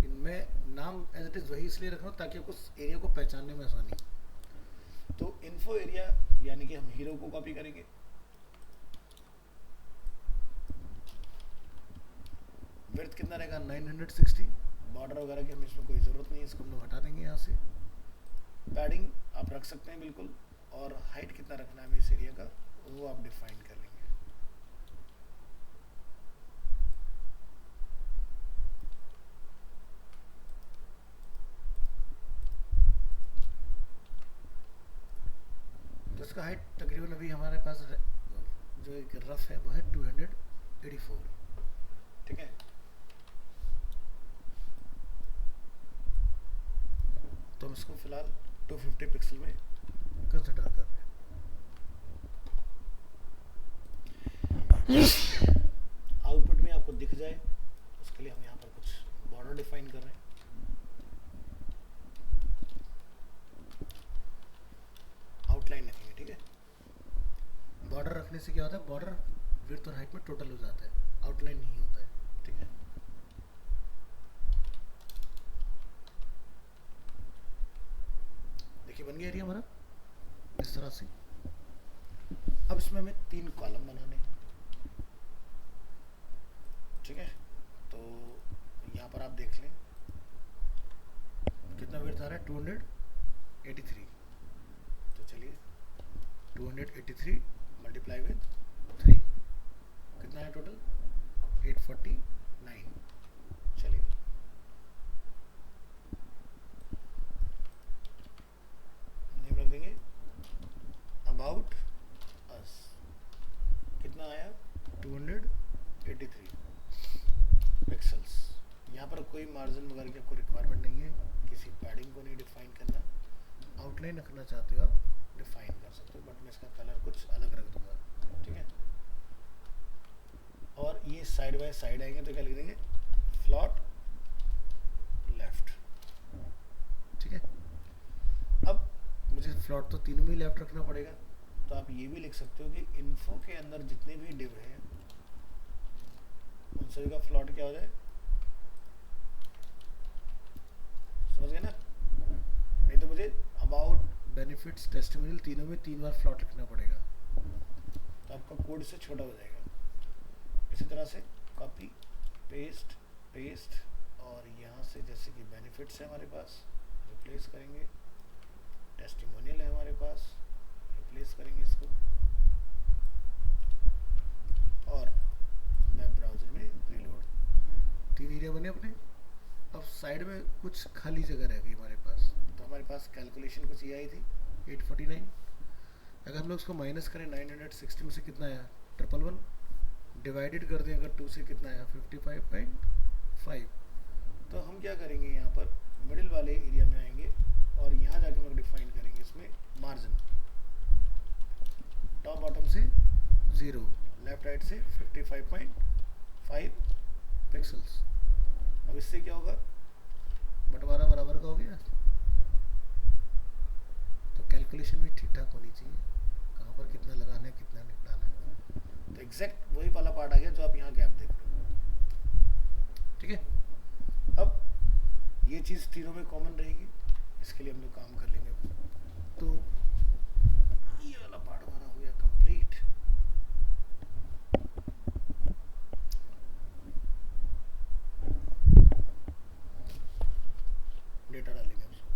इनमें नाम एज इट इज़ वही इसलिए रख रहा हूँ ताकि आपको उस एरिया को पहचानने में आसानी। तो इन्फो एरिया यानी कि हम हीरो को कॉपी करेंगे, विड्थ कितना रहेगा 960, बॉर्डर वगैरह की हमें इसमें कोई ज़रूरत नहीं है, इसको हम लोग हटा देंगे यहाँ से। पैडिंग आप रख सकते हैं बिल्कुल, और हाइट कितना रखना है हमें इस एरिया का वो आप डिफाइन कर लेंगे। तो इसका हाइट तकरीबन अभी हमारे पास जो एक रफ है वो है 284। ठीक है, तो हम इसको फिलहाल 250 पिक्सल में कंसिडर कर रहे हैं। आउटपुट में आपको दिख जाए उसके लिए हम यहाँ पर कुछ बॉर्डर डिफाइन कर रहे हैं। आउटलाइन रखेंगे, ठीक है। बॉर्डर रखने से क्या होता है, बॉर्डर विड्थ और हाइट में टोटल हो जाता है, आउटलाइन नहीं होता है। ठीक है, देखिए बन गया एरिया हमारा इस तरह से। अब इसमें हमें 3 कॉलम बनाने हैं। ठीक है, तो यहाँ पर आप देख लें कितना विड्थ आ रहा है 283। तो चलिए 283 मल्टीप्लाई विद 3 कितना है टोटल 849। चलिए नेम रख देंगे अबाउट अस। कितना आया 283 पिक्सल्स। यहाँ पर कोई मार्जिन वगैरह की आपको रिक्वायरमेंट नहीं है, किसी पैडिंग को नहीं डिफाइन करना। आउटलाइन रखना चाहते हो आप डिफाइन कर सकते हो, बट मैं इसका कलर कुछ अलग रख दूंगा। ठीक है, और ये साइड बाय साइड आएंगे तो क्या लिख देंगे फ्लॉट लेफ्ट। ठीक है, अब मुझे फ्लॉट तो तीनों में लेफ्ट रखना पड़ेगा, तो आप ये भी लिख सकते हो कि इन्फो के अंदर जितने भी डिव हैं उन सभी का फ्लॉट क्या हो जाए, समझ गए ना। नहीं तो मुझे अबाउट, बेनिफिट्स, टेस्टिमोनियल तीनों में 3 बार फ्लॉट लिखना पड़ेगा, तो आपका कोड इससे छोटा हो जाएगा। इसी तरह से कॉपी पेस्ट पेस्ट, और यहाँ से जैसे कि बेनिफिट्स है हमारे पास, रिप्लेस करेंगे, टेस्टिमोनियल है हमारे पास, रिप्लेस करेंगे इसको और वेब ब्राउज़र में रीलोड। 3 एरिया बने अपने। अब साइड में कुछ खाली जगह रह गई हमारे पास, तो हमारे पास कैलकुलेशन कुछ ये आई थी 849। अगर हम लोग उसको माइनस करें 960 में से कितना आया 111, डिवाइडेड कर दें अगर 2 से कितना आया 55.5। तो हम क्या करेंगे, यहाँ पर मिडिल वाले एरिया में आएंगे और यहाँ जाके हम लोग डिफाइन करेंगे इसमें मार्जिन, टॉप बॉटम से 0, लेफ्ट राइट से 55.5 पिक्सल्स। अब इससे क्या होगा, बंटवारा बराबर का हो गया। तो कैलकुलेशन भी ठीक ठाक होनी चाहिए, कहाँ पर कितना लगाना है कितना निपटाना है। तो एग्जैक्ट वही वाला पार्ट आ गया जो आप यहाँ गैप देख रहे हो। ठीक है, अब ये चीज़ तीनों में कॉमन रहेगी, इसके लिए हम लोग काम कर लेंगे। तो ये वाला पार्ट हमारा हो गया कंप्लीट। डेटा डालेंगे उसको।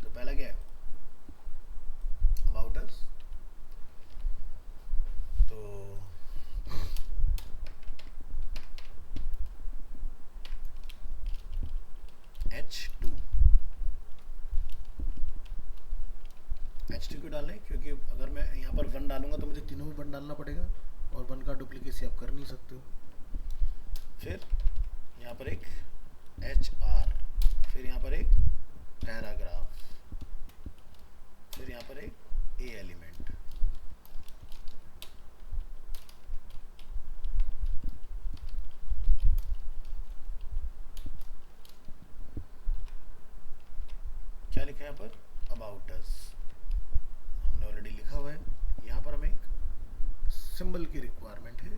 तो पहला क्या है, अबाउट अस। तो H2 क्यों डालें, क्योंकि अगर मैं यहाँ पर 1 डालूंगा तो मुझे तीनों में 1 डालना पड़ेगा और 1 का डुप्लीकेसी आप कर नहीं सकते हो। फिर यहाँ पर एक HR, फिर यहाँ पर एक पैराग्राफ, फिर यहाँ पर एक A एलिमेंट। क्या लिखा है यहाँ पर, अबाउट अस हमने ऑलरेडी लिखा हुआ है। यहाँ पर हमें एक सिंबल की रिक्वायरमेंट है,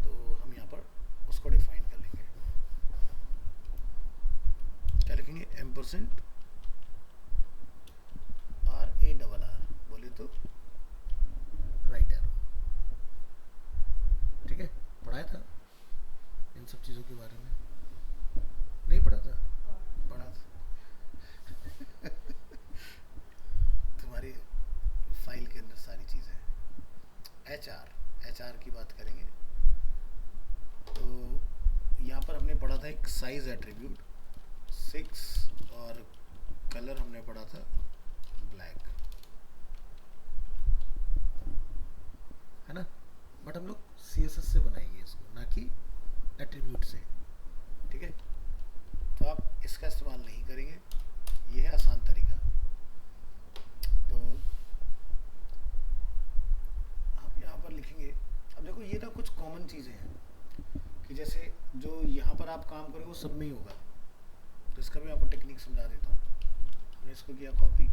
तो हम यहाँ पर उसको डिफाइन कर लेंगे। क्या लिखेंगे, एम्परसेंट RARR, बोले तो राइट एरो। ठीक है, पढ़ाया था इन सब चीज़ों के बारे में, नहीं पढ़ा था, पढ़ा था। तुम्हारी फाइल के अंदर सारी चीज़ें हैं। HR की बात करेंगे तो यहाँ पर हमने पढ़ा था एक साइज एट्रीब्यूट 6 और कलर हमने पढ़ा था ब्लैक, है ना। बट हम लोग CSS से बनाएंगे इसको, ना कि एट्रीब्यूट से। ठीक है, तो आप इसका इस्तेमाल नहीं करेंगे, ये है आसान तरीका। तो आप यहाँ पर लिखेंगे, अब देखो ये ना कुछ कॉमन चीज़ें हैं कि जैसे जो यहाँ पर आप काम करोगे वो सब में ही होगा। तो इसका भी आपको टेक्निक समझा देता हूँ। हमने इसको किया कॉपी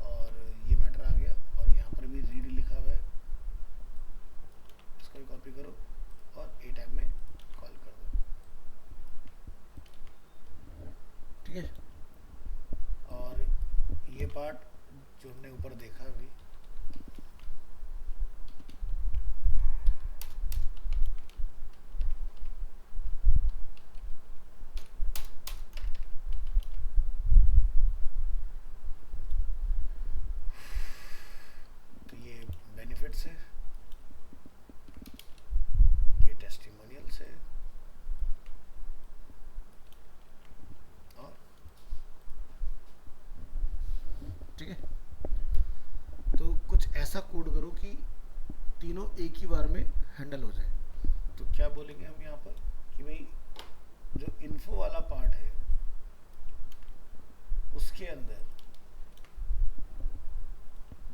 और ये मैटर आ गया, और यहाँ पर भी रीड लिखा हुआ है, इसको भी कॉपी करो और A टैग में कॉल कर दो। ठीक है, और ये पार्ट जो हमने ऊपर देखा अभी, तो ये बेनिफिट्स है, ये टेस्टिमोनियल्स है, और ठीक है, तो कुछ ऐसा कोड करो कि तीनों एक ही बार में हैंडल हो जाए। तो क्या बोलेंगे हम यहाँ पर कि भाई जो इन्फो वाला पार्ट है उसके अंदर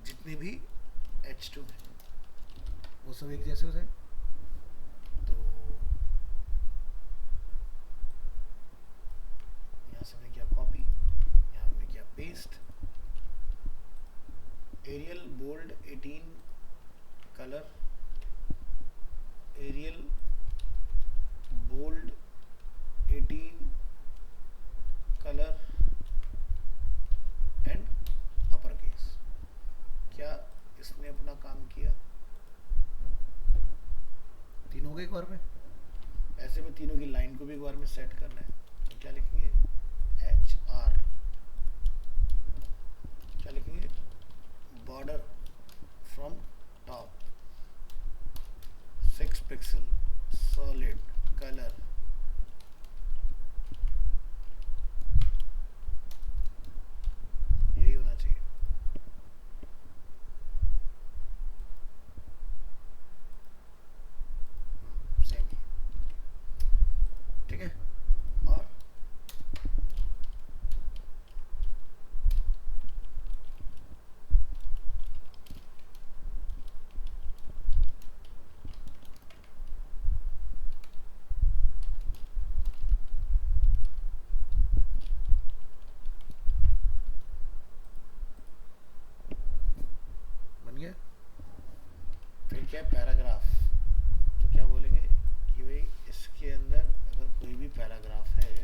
जितने भी H2 है वो सब एक जैसे हो जाए। तो यहाँ से हमने किया कॉपी, यहाँ हमने किया paste, Arial bold 18 colour, Arial bold 18 colour and upper case. क्या ऐसे में तीनों की लाइन को भी एक बार में सेट करना है, तो क्या लिखेंगे, एच आर, क्या लिखेंगे, border from top 6 pixel solid colour, यही होना चाहिए। सेम ही, ठीक है। और बन गया। फिर क्या है, पैराग्राफ। तो क्या बोलेंगे कि भाई इसके अंदर अगर कोई भी पैराग्राफ है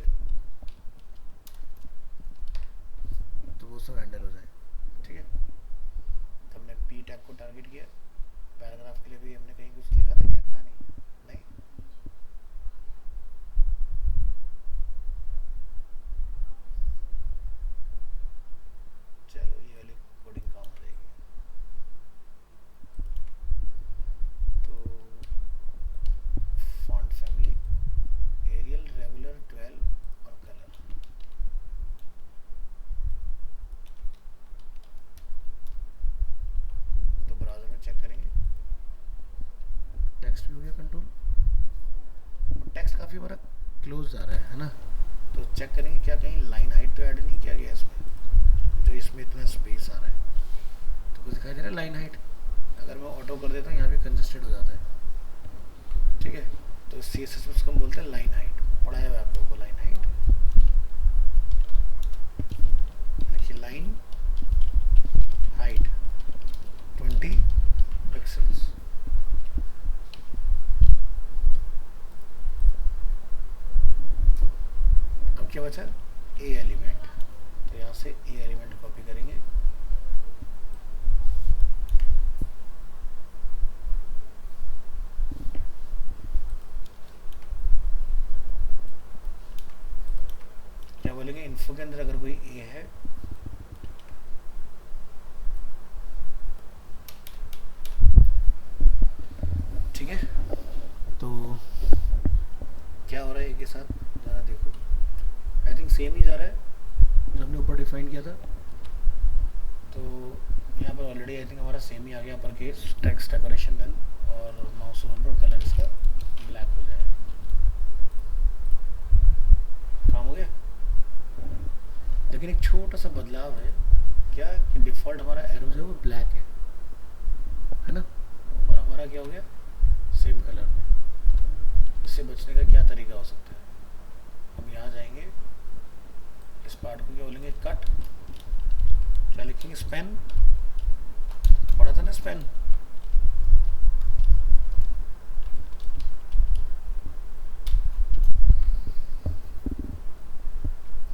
तो वो सब हैंडल हो जाए, ठीक है। तो हमने पी टैग को टारगेट किया, पैराग्राफ के लिए भी हमने कहीं कुछ लिखा था क्या, कहानी नहीं। चलो ये वाली कोडिंग काम हो जाएगी। तो फॉन्ट फैमिली एरियल रेगुलर 12 और कलर, तो ब्राउज़र में चेक करेंगे। टेक्स्ट भी हो गया कंट्रोल, और टेक्स्ट काफ़ी हमारा क्लोज आ रहा है ना। तो चेक करेंगे क्या कहीं लाइन हाइट तो ऐड नहीं किया गया इसमें, जो इसमें इतना स्पेस आ रहा है। तो कुछ दिखाई दे रहा है लाइन हाइट, अगर मैं ऑटो कर देता हूँ यहाँ भी कंजस्टेड हो जाता है, ठीक है। तो CSS में उसको हम बोलते हैं लाइन हाइट, पढ़ाया हुआ है आप लोगों को लाइन हाइट। देखिए लाइन हाइट 20 पिक्सल्स। अब क्या बचा, ए एलिमेंट, तो यहाँ से ए एलिमेंट कॉपी करेंगे, क्या बोलेंगे, इन्फो के अंदर अगर कोई ए है ठीक है। तो क्या हो रहा है ए के साथ, ज़रा देखो, आई थिंक सेम ही जा रहा है जो हमने ऊपर डिफाइन किया था। तो यहाँ पर ऑलरेडी आई थिंक हमारा सेम ही आ गया, upper case text decoration done, और माउस ओवर पर कलर इसका ब्लैक हो जाए, काम हो गया। लेकिन एक छोटा सा बदलाव है, क्या कि डिफ़ॉल्ट हमारा एरो जो है वो ब्लैक है ना, और हमारा क्या हो गया, सेम कलर में। इससे बचने का क्या तरीका हो सकता है, हम यहाँ जाएंगे, इस पार्ट को क्या बोलेंगे, कट, क्या लिखेंगे, स्पेन, पढ़ा था ना स्पेन,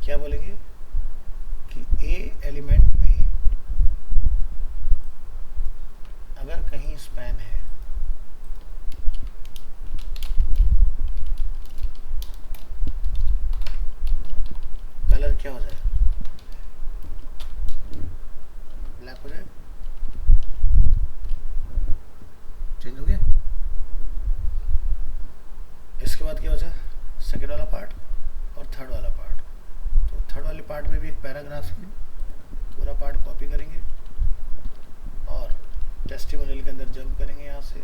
क्या बोलेंगे कि ए एलिमेंट में अगर कहीं स्पैन है कलर क्या हो जाए, ब्लैक हो जाए, चेंज हो गया। इसके बाद क्या हो जाए, सेकेंड वाला पार्ट और थर्ड वाला पार्ट। तो थर्ड वाले पार्ट में भी एक पैराग्राफ है, पूरा पार्ट कॉपी करेंगे और टेस्टिमोनियल के अंदर जंप करेंगे यहाँ से,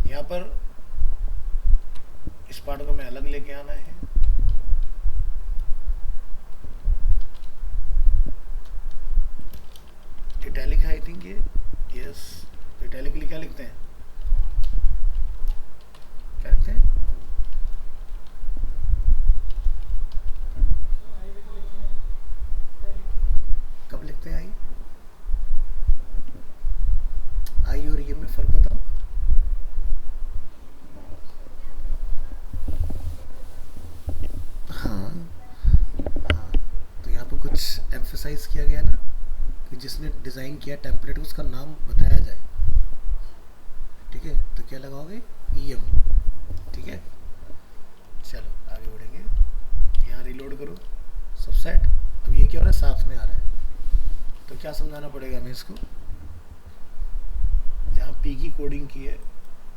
यहाँ पर इस पार्ट को मैं अलग लेके आना है, इटैलिक है आई थिंक ये, यस। इटैलिक के लिए क्या लिखते हैं, क्या लिखते हैं, कब लिखते हैं आई और ये में फर्क बताओ। हाँ हाँ, तो यहाँ पे कुछ एम्फसाइज किया गया ना कि कि जिसने डिज़ाइन किया टेम्पलेट उसका नाम बताया जाए, ठीक है, तो क्या लगाओगे, EM, ठीक है। चलो आगे बढ़ेंगे, यहाँ रिलोड करो, सब सेट। अब ये क्या हो रहा है, साथ में आ रहा है, तो क्या समझाना पड़ेगा हमें इसको, जहाँ P की कोडिंग की है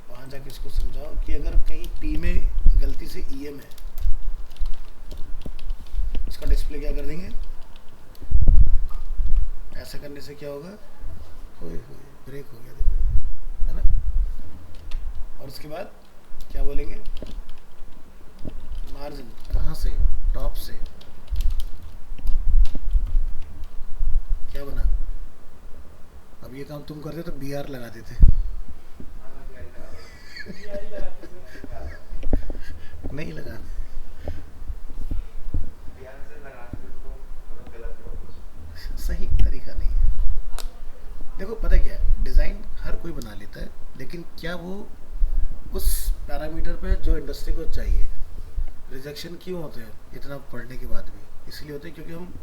वहाँ जाके इसको समझाओ कि अगर कहीं P में गलती से EM है, इसका डिस्प्ले क्या कर देंगे, ऐसा करने से क्या होगा, होए ब्रेक हो गया, देखो, है ना। और उसके बाद क्या बोलेंगे, मार्जिन कहाँ से, टॉप से, क्या बना, अब ये काम तुम करते तो BR लगा देते, नहीं लगा, सही तरीका नहीं है। देखो पता क्या है, डिज़ाइन हर कोई बना लेता है, लेकिन क्या वो उस पैरामीटर पे जो इंडस्ट्री को चाहिए। रिजेक्शन क्यों होते हैं इतना पढ़ने के बाद भी, इसलिए होते हैं क्योंकि हम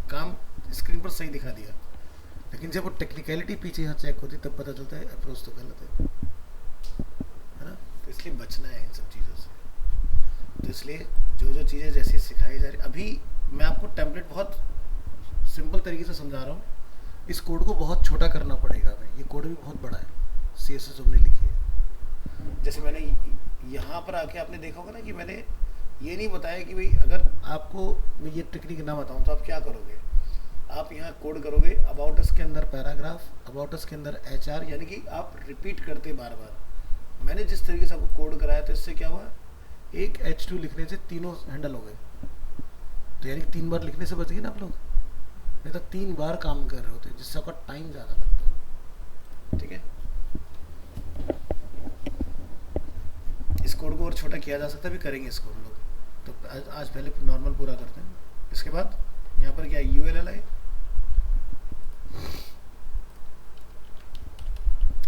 काम स्क्रीन पर सही दिखा दिया, लेकिन जब वो टेक्निकलिटी पीछे यहाँ चेक होती है तब पता चलता है अप्रोच तो गलत है ना। तो इसलिए बचना है इन सब चीज़ों से। तो इसलिए जो जो चीज़ें जैसी सिखाई जा रही, अभी मैं आपको टेम्पलेट बहुत सिंपल तरीके से समझा रहा हूँ, इस कोड को बहुत छोटा करना पड़ेगा हमें, ये कोड भी बहुत बड़ा है, CSS हमने लिखी है। जैसे मैंने यहाँ पर आके आपने देखा होगा ना कि मैंने ये नहीं बताया कि भाई अगर आपको मैं ये टेक्निक ना बताऊँ तो आप क्या करोगे, आप यहाँ कोड करोगे अबाउट अस के अंदर पैराग्राफ, अबाउट अस के अंदर HR, यानी कि आप रिपीट करते बार बार। मैंने जिस तरीके से आपको कोड कराया था इससे क्या हुआ, एक H2 लिखने से तीनों हैंडल हो गए, तो यानी 3 बार लिखने से बच गए ना आप लोग, नहीं तो 3 बार काम कर रहे होते जिससे आपका टाइम ज़्यादा लगता है, ठीक है। इस कोड को और छोटा किया जा सकता है, भी करेंगे इसको हम लोग, तो आज पहले नॉर्मल पूरा करते हैं, इसके बाद यहाँ पर क्या ULLI,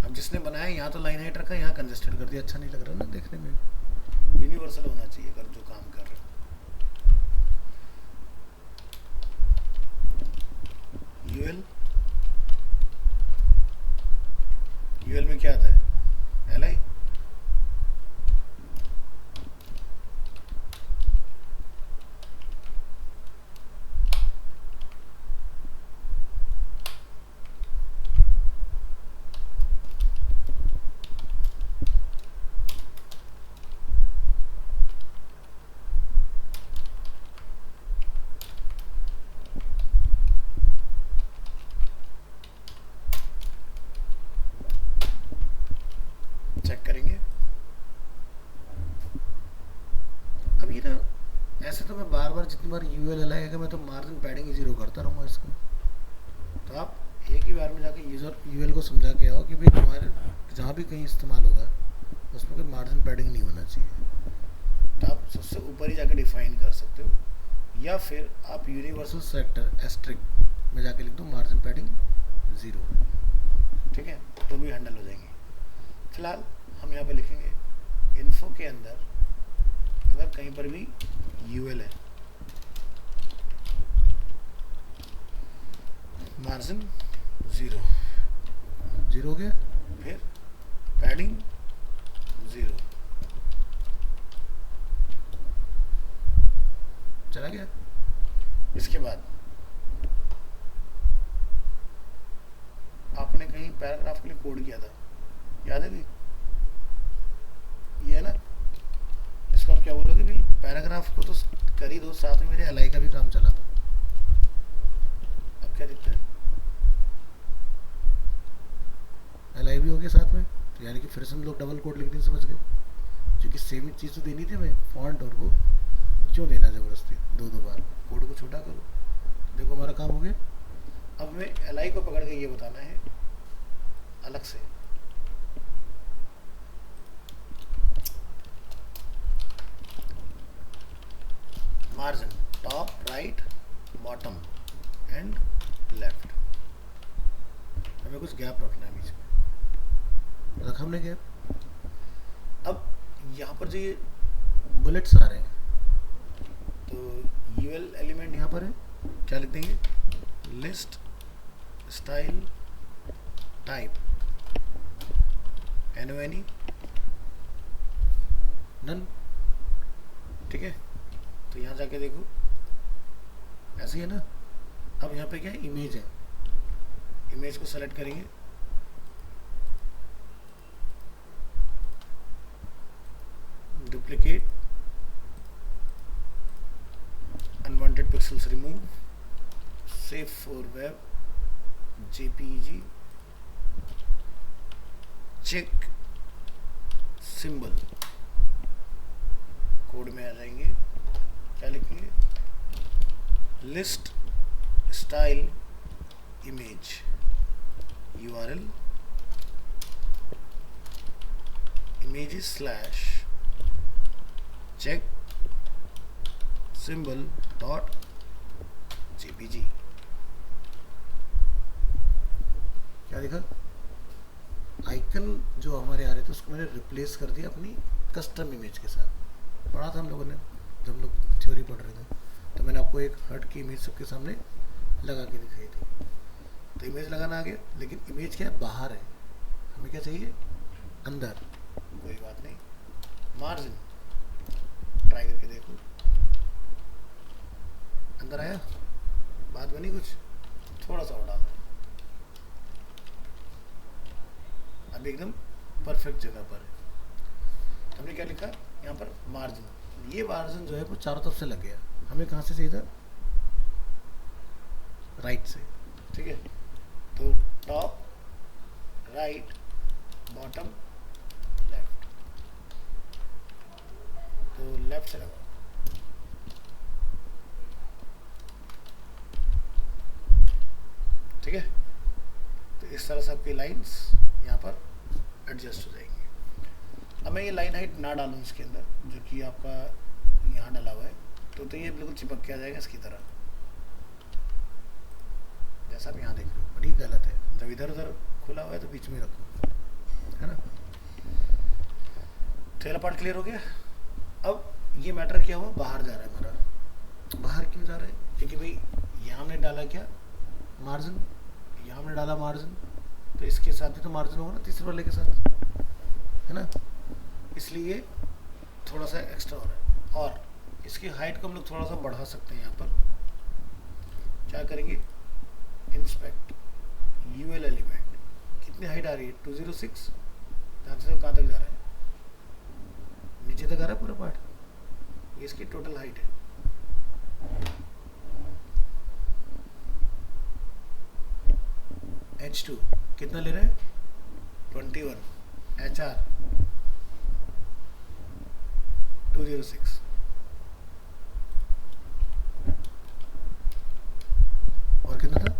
अब जिसने बनाया यहाँ तो लाइन हाइट रखा, यहाँ कंजेस्टेड कर दिया, अच्छा नहीं लग रहा ना देखने में, यूनिवर्सल होना चाहिए अगर जो काम कर रहे हो। UL में क्या आता है, LI, चेक करेंगे। अब ये ना ऐसे तो मैं बार बार जितनी बार ULLI आएगा मैं तो मार्जिन पैडिंग 0 करता रहूँगा इसको, तो आप एक ही बार में जाके यूज़र UL को समझा के आओ कि भाई तुम्हारे जहाँ भी कहीं इस्तेमाल होगा उसमें कोई मार्जिन पैडिंग नहीं होना चाहिए, तो आप सबसे ऊपर ही जाकर डिफाइन कर सकते हो, या फिर आप यूनिवर्सल सेलेक्टर एस्ट्रिक में जाके लिख दो मार्जिन पैडिंग 0, ठीक है, तो भी हैंडल हो जाएंगे। फिलहाल हम यहाँ पे लिखेंगे इन्फो के अंदर अगर कहीं पर भी UL है, मार्जिन 0 हो गया, फिर पैडिंग 0, चला गया। इसके बाद आपने कहीं पैराग्राफ के लिए कोड किया था, याद है भी, ये है ना, इसको आप क्या बोलोगे भाई, पैराग्राफ को तो कर ही दो, साथ में मेरे LI का भी काम चला था, अब क्या दिखता है, LI भी हो गया साथ में, तो यानी कि फिर से हम लोग डबल कोड लिखने से बच गए, क्योंकि सेम चीज़ तो देनी थी हमें, फॉन्ट और वो क्यों देना ज़बरदस्ती 2 बार, कोड को छोटा करो, देखो हमारा काम हो गया। अब हमें LI को पकड़ के ये बताना है अलग से, margin top, right, bottom and left, हमें कुछ गैप रखना है बीच में, रखा हमने गैप। अब यहाँ पर जो ये बुलेट्स आ रहे हैं तो UL एलिमेंट यहाँ पर है, क्या लिख देंगे, list style type NONE none. ठीक है, तो यहाँ जाके देखो ऐसे ही है ना। अब यहाँ पे क्या है, इमेज है, इमेज को सेलेक्ट करेंगे, duplicate, unwanted pixels remove, save for web, JPEG, check symbol, code में आ जाएंगे, क्या लिखेंगे, list style image URL images slash check symbol dot JPG। क्या देखा, आइकन जो हमारे आ रहे थे उसको मैंने रिप्लेस कर दिया अपनी कस्टम इमेज के साथ। पढ़ा था हम लोगों ने जब हम लोग थ्योरी पढ़ रहे थे, तो मैंने आपको एक हट की इमेज सबके सामने लगा के दिखाई थी। तो इमेज लगाना आ गया, लेकिन इमेज क्या है, बाहर है, हमें क्या चाहिए, अंदर। कोई बात नहीं, मार्जिन ट्राई करके देखो, अंदर आया, बात बनी कुछ, थोड़ा सा और डाल दो, अब एकदम परफेक्ट जगह पर है। हमने क्या लिखा यहाँ पर, मार्जिन। ये मार्जिन जो है वो चारों तरफ से लग गया, हमें कहाँ से चाहिए था, राइट से। ठीक है, तो टॉप, राइट, बॉटम, लेफ्ट, तो लेफ्ट से लगाओ। ठीक है, तो इस तरह से आपकी लाइंस यहाँ पर एडजस्ट हो जाएंगी। अब मैं ये लाइन हाइट ना डालूँ इसके अंदर, जो कि आपका यहाँ डाला हुआ है, तो ये बिल्कुल चिपक के आ जाएगा इसकी तरह, जैसा आप यहाँ देख रहे हो। बड़ी गलत है, जब इधर उधर खुला हुआ है तो बीच में रखो, है ना। पहला पार्ट क्लियर हो गया। अब ये मैटर क्या हुआ, बाहर जा रहा है हमारा। बाहर क्यों जा रहा है, क्योंकि भाई यहाँ हमने डाला क्या, मार्जिन, यहाँ हमने डाला मार्जिन, तो इसके साथ भी तो मार्जिन होगा ना, तीसरे वाले के साथ, है ना, इसलिए थोड़ा सा एक्स्ट्रा हो रहा है। और इसकी हाइट को हम लोग थोड़ा सा बढ़ा सकते हैं। यहाँ पर क्या करेंगे, इंस्पेक्ट UL एलिमेंट, कितनी हाइट आ रही है, 206, ध्यान से कहाँ तक जा रहा है, नीचे तक आ रहा है पूरा पार्ट, ये इसकी टोटल हाइट है। H2 कितना ले रहे हैं, 21, HR 206, और कितना था,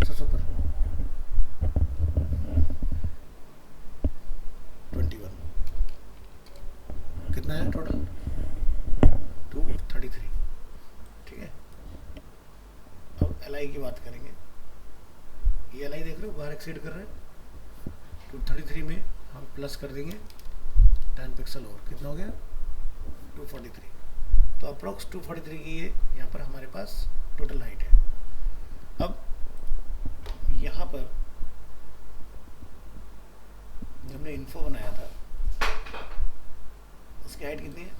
सबसे ऊपर 21, कितना है टोटल, 233। ठीक है, अब LI की बात करेंगे। ये LI देख रहे हो बाहर एक्सीड कर रहे हैं, 233 में हम प्लस कर देंगे 10 पिक्सल और, कितना हो गया 243। तो अप्रोक्स 243 की ये यहाँ पर हमारे पास टोटल हाइट है। अब यहाँ पर जब हमने इन्फो बनाया था, उसकी हाइट कितनी है,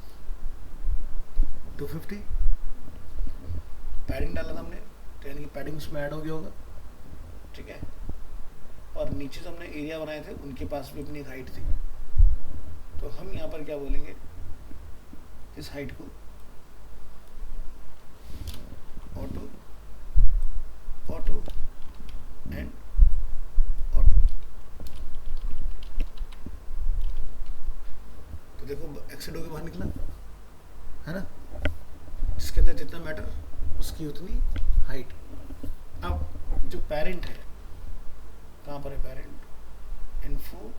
250। पैडिंग डाला था हमने, तो यानी कि पैडिंग उसमें ऐड हो गया होगा। ठीक है, और नीचे जो हमने एरिया बनाए थे उनके पास भी अपनी हाइट थी, तो हम यहाँ पर क्या बोलेंगे, इस हाइट को ऑटो, ऑटो एंड ऑटो। तो देखो एक्सिड होकर बाहर निकला, है ना, इसके अंदर जितना मैटर उसकी उतनी हाइट। अब जो पेरेंट है, कहाँ पर है पेरेंट, इन्फो,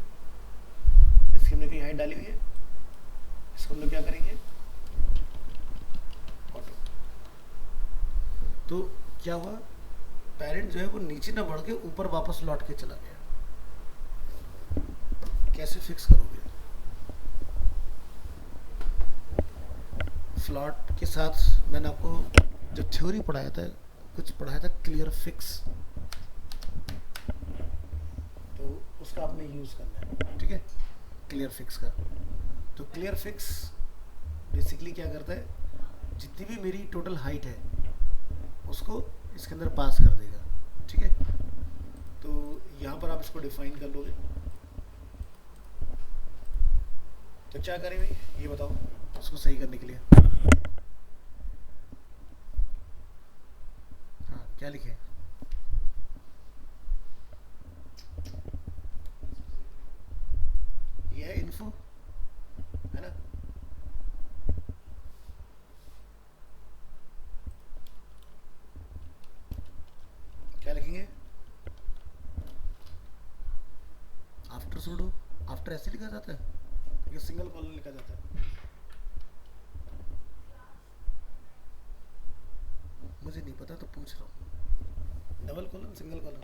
इसकी हमने कहीं हाइट डाली हुई है, इसको हम लोग क्या करेंगे, ऑटो। तो क्या हुआ, पेरेंट जो है वो नीचे ना बढ़ के ऊपर वापस लौट के चला गया। कैसे फिक्स करोगे, फ्लॉट के साथ मैंने आपको जो थ्योरी पढ़ाया था, कुछ पढ़ाया था, क्लियर फिक्स का आपने यूज़ करना है, ठीक है, क्लियर फिक्स का। तो क्लियर फिक्स बेसिकली क्या करता है, जितनी भी मेरी टोटल हाइट है उसको इसके अंदर पास कर देगा, ठीक है। तो यहाँ पर आप इसको डिफाइन कर लोगे। तो क्या करें भाई, ये बताओ उसको सही करने के लिए। हाँ, क्या लिखे? ये है इन्फो, है ना। क्या लिखेंगे? आफ्टर सुडो, आफ्टर ऐसे लिखा जाता है, ये सिंगल कॉलन लिखा जाता है? मुझे नहीं पता तो पूछ रहा हूँ। Double colon, single colon?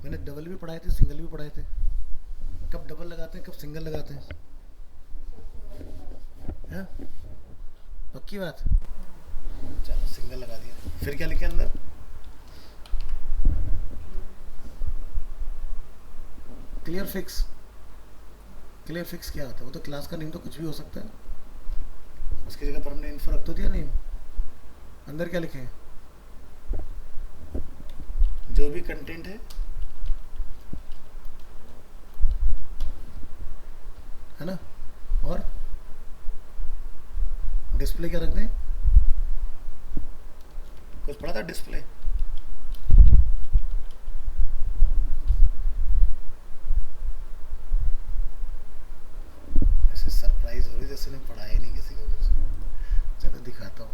मैंने डबल भी पढ़ाए थे, सिंगल भी पढ़ाए थे। कब डबल लगाते हैं, कब सिंगल लगाते हैं? हाँ? पक्की बात? चलो सिंगल लगा दिया। फिर क्या लिखे अंदर? Clear fix. क्लियर फिक्स क्या होता है? वो तो क्लास का नेम तो कुछ भी हो सकता है, उसकी जगह पर हमने इन्फो रख तो दिया नेम। अंदर क्या लिखे हैं? जो भी कंटेंट है ना। और डिस्प्ले क्या रख दें? कुछ पढ़ा था डिस्प्ले? ऐसे सरप्राइज हो रही जैसे ने पढ़ाया ही नहीं किसी को कुछ। चलो दिखाता हूँ।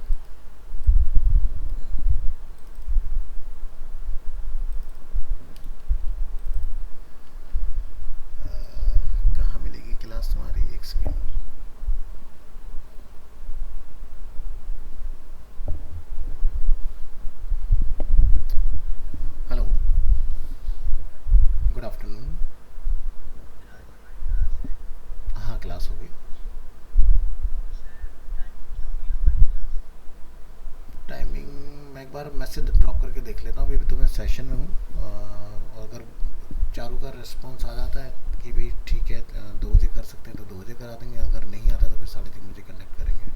कहाँ मिलेगी क्लास तुम्हारी? एक सेकेंड। Hello, good afternoon. हाँ, क्लास होगी। टाइमिंग मैं एक बार मैसेज ड्रॉप करके देख लेता हूँ। अभी तो मैं सेशन में हूँ। और अगर चारों का रिस्पॉन्स आ जाता है कि भाई ठीक है 2 बजे कर सकते हैं तो 2 बजे करा देंगे, अगर नहीं आता तो फिर 3:30 बजे कनेक्ट करेंगे।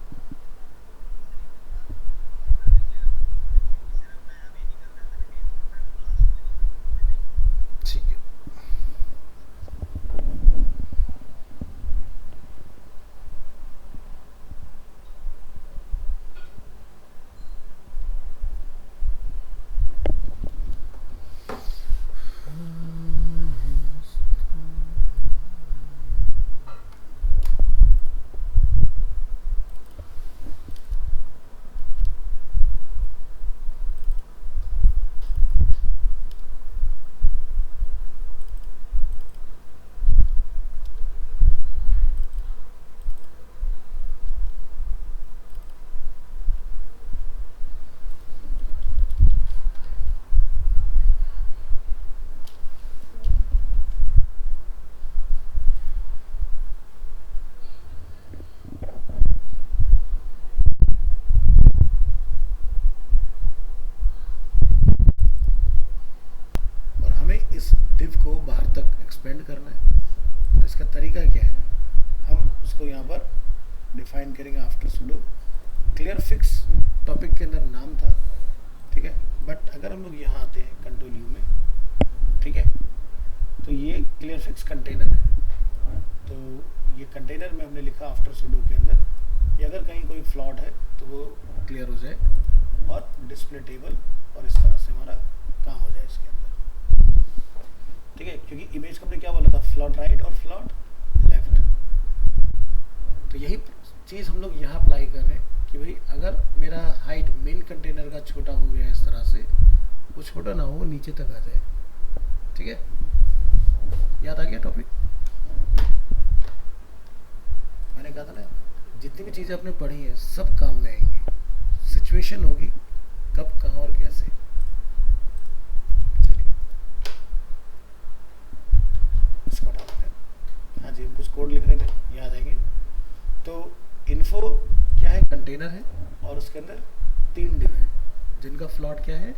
ठीक है। और हमें इस डिव को बाहर तक एक्सपेंड करना है। तो इसका तरीका क्या है, हम उसको यहाँ पर डिफाइन करेंगे after pseudo clear fix. Topic के अंदर नाम था, ठीक है। बट अगर हम लोग यहाँ आते हैं कंट्रोल यू में, ठीक है, तो ये क्लियर फिक्स कंटेनर है। तो ये कंटेनर में हमने लिखा आफ्टर सुडो के अंदर, ये अगर कहीं कोई फ्लॉट है तो वो क्लियर हो जाए और डिस्प्ले टेबल और इस तरह से हमारा काम हो जाए इसके अंदर, ठीक है। क्योंकि इमेज को हमने क्या बोला था, फ्लॉट राइट और फ्लॉट लेफ्ट। तो यही चीज़ हम लोग यहाँ अप्लाई कर रहे हैं कि भाई अगर मेरा हाइट मेन कंटेनर का छोटा हो गया इस तरह से, वो छोटा ना हो, नीचे तक आ जाए, ठीक है। याद आ गया टॉपिक? मैंने कहा था ना, जितनी भी चीज़ें आपने पढ़ी है सब काम में आएंगी। सिचुएशन होगी कब, कहाँ और कैसे। चलिए इसको हटा देते हैं। हाँ जी, हम कुछ कोड लिख रहे थे, याद आएंगे। तो इन्फो क्या है, कंटेनर है और उसके अंदर 3 डिव है जिनका फ्लॉट क्या है,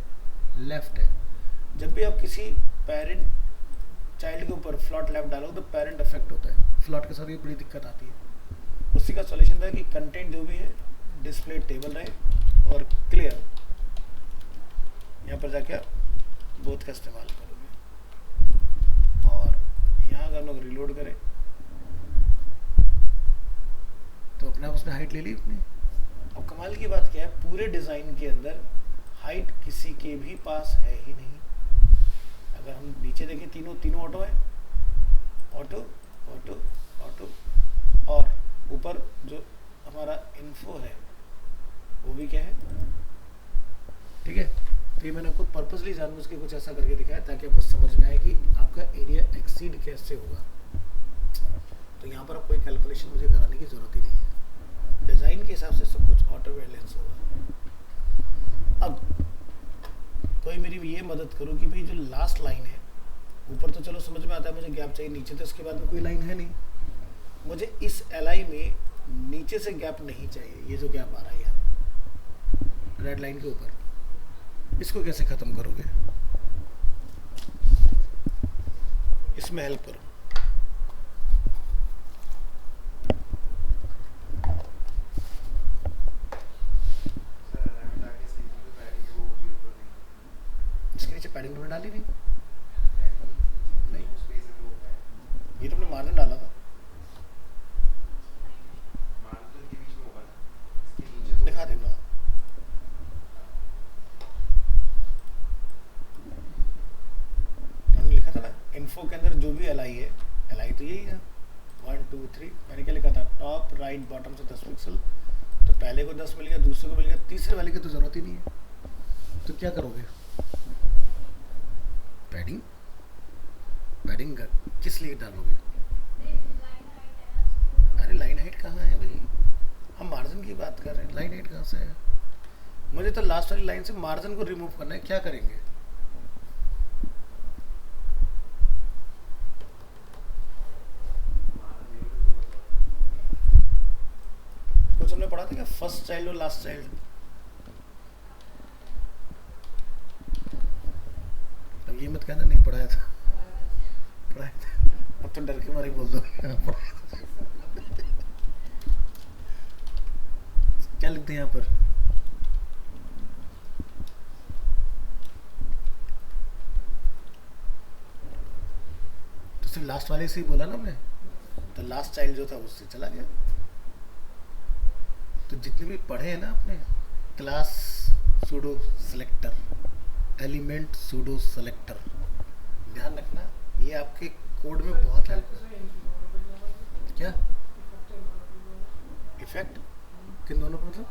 लेफ्ट है। जब भी आप किसी पेरेंट चाइल्ड के ऊपर फ्लॉट लेफ्ट डालो तो पेरेंट अफेक्ट होता है, फ्लॉट के साथ ये बड़ी दिक्कत आती है। उसी का सॉल्यूशन था कि कंटेंट जो भी है डिस्प्ले टेबल रहे और क्लियर, यहाँ पर जाके आप बोथ का इस्तेमाल करोगे। और यहाँ अगर हम लोग रिलोड करें तो अपने आप उसने हाइट ले ली अपनी। अब कमाल की बात क्या है, पूरे डिज़ाइन के अंदर हाइट किसी के भी पास है ही नहीं। अगर हम नीचे देखें तीनों ऑटो है, ऑटो ऑटो ऑटो, और ऊपर जो हमारा इन्फो है वो भी क्या है, ठीक है। तो ये मैंने आपको पर्पसली जानबूझ के कुछ ऐसा करके दिखाया ताकि आपको समझ में आए कि आपका एरिया एक्सीड कैसे होगा। तो यहाँ पर अब कोई कैलकुलेशन मुझे कराने की ज़रूरत ही नहीं है, डिज़ाइन के हिसाब से सब कुछ ऑटो वेरिएंस होगा। अब कोई मेरी ये मदद करो कि भाई जो लास्ट लाइन है, ऊपर तो चलो समझ में आता है मुझे गैप चाहिए, नीचे तो इसके बाद में कोई लाइन है नहीं, मुझे इस एलआई में नीचे से गैप नहीं चाहिए। ये जो गैप आ रहा है यहाँ रेड लाइन के ऊपर, इसको कैसे ख़त्म करोगे, इसमें हेल्प करो। इसके नीचे पैडिंग तुमने डाली नहीं? नहीं, ये तुमने मार्जिन डाला था, दिखा देना। हमने लिखा था ना इन्फो के अंदर जो भी एलआई है, एलआई तो यही है 1 2 3। मैंने क्या लिखा था, टॉप राइट बॉटम से 10 पिक्सल। तो पहले को 10 मिल गया, दूसरे को मिल गया, तीसरे वाले की तो ज़रूरत ही नहीं है। तो क्या करोगे, पैडिंग पैडिंग किस लिए डालोगे? अरे लाइन हाइट कहाँ है भाई, हम मार्जिन की बात कर रहे हैं, लाइन हाइट कहाँ से है? मुझे तो लास्ट वाली लाइन से मार्जिन को रिमूव करना है। क्या करेंगे, कुछ हमने पढ़ा था क्या, फर्स्ट चाइल्ड और लास्ट चाइल्ड? अब ये मत कहना नहीं पढ़ाया था, पढ़ाया था। अब तो डर के मारे बोल दो क्या लिखते हैं यहाँ पर, तो सिर्फ लास्ट वाले से ही बोला ना हमने, तो लास्ट चाइल्ड जो था उससे चला गया। तो जितने भी पढ़े हैं ना अपने, class pseudo selector, element pseudo selector, ध्यान रखना ये आपके कोड में बहुत हेल्प है। क्या इफेक्ट किन दोनों पर?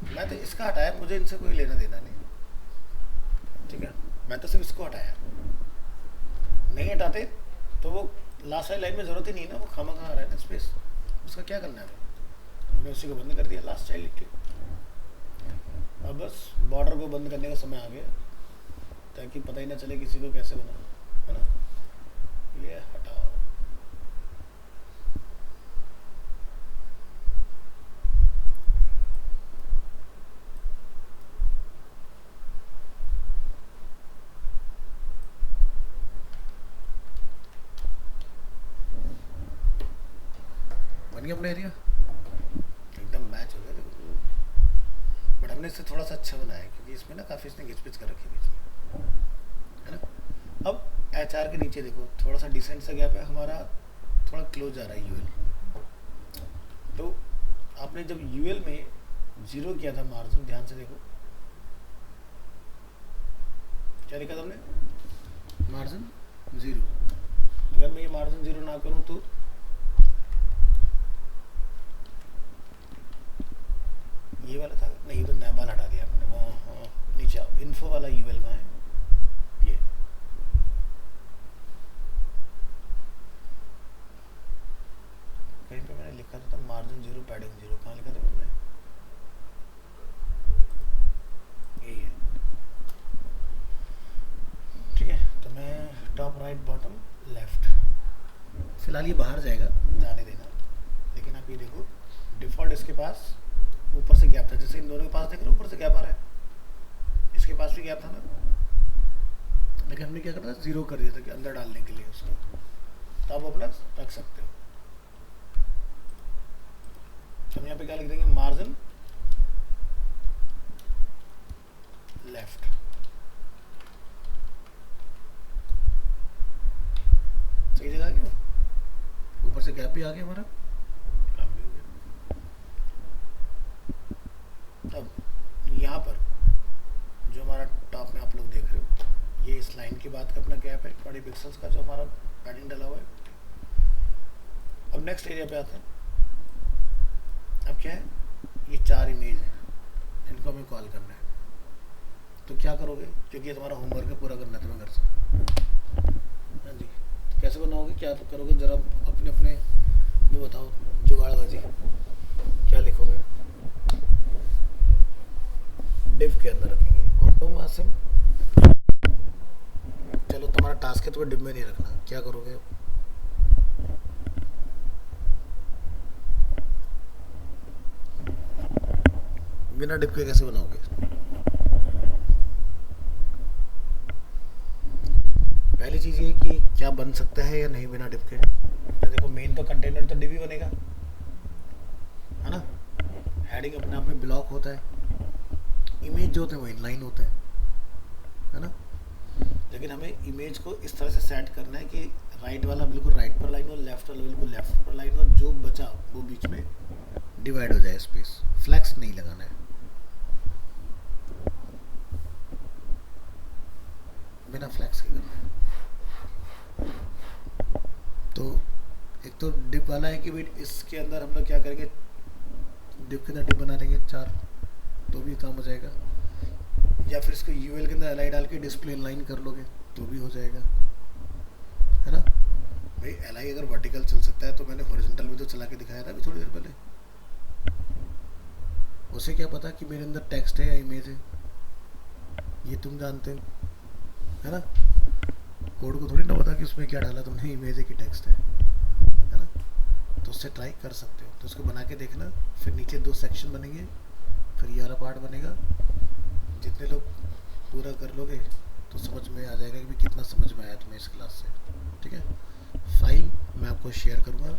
मैं तो इसका हटाया, मुझे इनसे कोई लेना देना नहीं, ठीक है। मैं तो सिर्फ इसको हटाया, नहीं हटाते तो वो लास्ट वाली लाइन में ज़रूरत ही नहीं ना, वो खामा खा रहा है ना स्पेस, उसका क्या करना है? हमने उसी को बंद कर दिया लास्ट चाइल्ड लिख के। अब बस बॉर्डर को बंद करने का समय आ गया ताकि पता ही ना चले किसी को कैसे बना, है ना। ये हटाओ, बन गया अपना एरिया, एकदम मैच हो गया। देखो बट हमने इससे थोड़ा सा अच्छा बनाया क्योंकि इसमें ना काफ़ी इसने घिचपिच कर रखी है बीच में, है ना। अब HR के नीचे देखो थोड़ा सा डिसेंट सा गैप है हमारा, थोड़ा क्लोज आ रहा है UL। तो आपने जब UL में 0 किया था मार्जिन, ध्यान से देखो क्या लिखा था हमने, मार्जिन 0। अगर मैं ये मार्जिन 0 ना करूं तो ये वाला था नहीं, तो नया वाला हटा दिया हमने। नीचे आओ, इन्फो वाला UL कहाँ है, ये कहीं पे मैंने लिखा था मार्जिन 0 पैडिंग 0, कहाँ लिखा था मैंने, यही है, ठीक है। तो मैं टॉप राइट बॉटम लेफ्ट, फिलहाल ये बाहर जाएगा, जाने देना। लेकिन आप ये देखो डिफ़ॉल्ट इसके पास ऊपर से गैप था, जैसे इन दोनों के पास देख रहे हो ऊपर से गैप आ रहा है, इसके पास भी गैप था ना, लेकिन हमने क्या करना, जीरो कर दिया था कि अंदर डालने के लिए उसको, तो आप अपना रख सकते हो। हम यहाँ पे क्या लिख देंगे, मार्जिन लेफ्ट। सही जगह आ गया, ऊपर से गैप भी आ गया हमारा, काम भी हो गया। अब यहाँ पर जो हमारा टॉप में आप लोग देख रहे हो, ये इस लाइन के बाद का अपना गैप है 20 पिक्सल्स का जो हमारा पैडिंग डाला हुआ है। अब नेक्स्ट एरिया पे आते हैं। अब क्या है, ये 4 इमेज है, इनको हमें कॉल करना है। तो क्या करोगे, क्योंकि ये तुम्हारा होमवर्क है, पूरा करना है तुम्हें घर से। हाँ जी, तो कैसे बनाओगे, क्या तो करोगे, ज़रा अपने अपने वो बताओ जुगाड़बाजी, क्या लिखोगे। डिव के अंदर रखेंगे, और तुम आसिम, चलो तुम्हारा टास्क है तुम्हें डिव में नहीं रखना, क्या करोगे। बिना डिप के कैसे बनाओगे। पहली चीज़ ये कि क्या बन सकता है या नहीं बिना डिप के। तो देखो मेन तो कंटेनर तो डिप ही बनेगा, है ना। हेडिंग अपने आप में ब्लॉक होता है, इमेज जो होते हैं वो इनलाइन होते हैं, है ना। लेकिन हमें इमेज को इस तरह से सेट करना है कि राइट वाला बिल्कुल राइट पर लाइन हो, लेफ्ट वाला बिल्कुल लेफ्ट पर लाइन हो, जो बचा वो बीच में डिवाइड हो जाए स्पेस। फ्लैक्स नहीं लगाना है, बिना फ्लैक्स के करना है। तो एक तो डिप वाला है कि भाई इसके अंदर हम लोग क्या करेंगे, डिप के अंदर डिप बना लेंगे 4, तो भी काम हो जाएगा। या फिर इसको यूएल के अंदर एलआई डाल के डिस्प्ले लाइन कर लोगे तो भी हो जाएगा, है ना। भाई एलआई अगर वर्टिकल चल सकता है तो मैंने हॉरिजॉन्टल भी तो चला के दिखाया था अभी थोड़ी देर पहले। उसे क्या पता कि मेरे अंदर टेक्स्ट है या इमेज है, ये तुम जानते हो, है ना। कोड को थोड़ी ना पता कि उसमें क्या डाला तुमने, इमेज है कि टेक्स्ट है ना। तो उससे ट्राई कर सकते हो, तो उसको बना के देखना। फिर नीचे 2 सेक्शन बनेंगे, फिर ये वाला पार्ट बनेगा। जितने लोग पूरा कर लोगे तो समझ में आ जाएगा कि कितना समझ में आया तुम्हें इस क्लास से, ठीक है। फाइल मैं आपको शेयर करूँगा,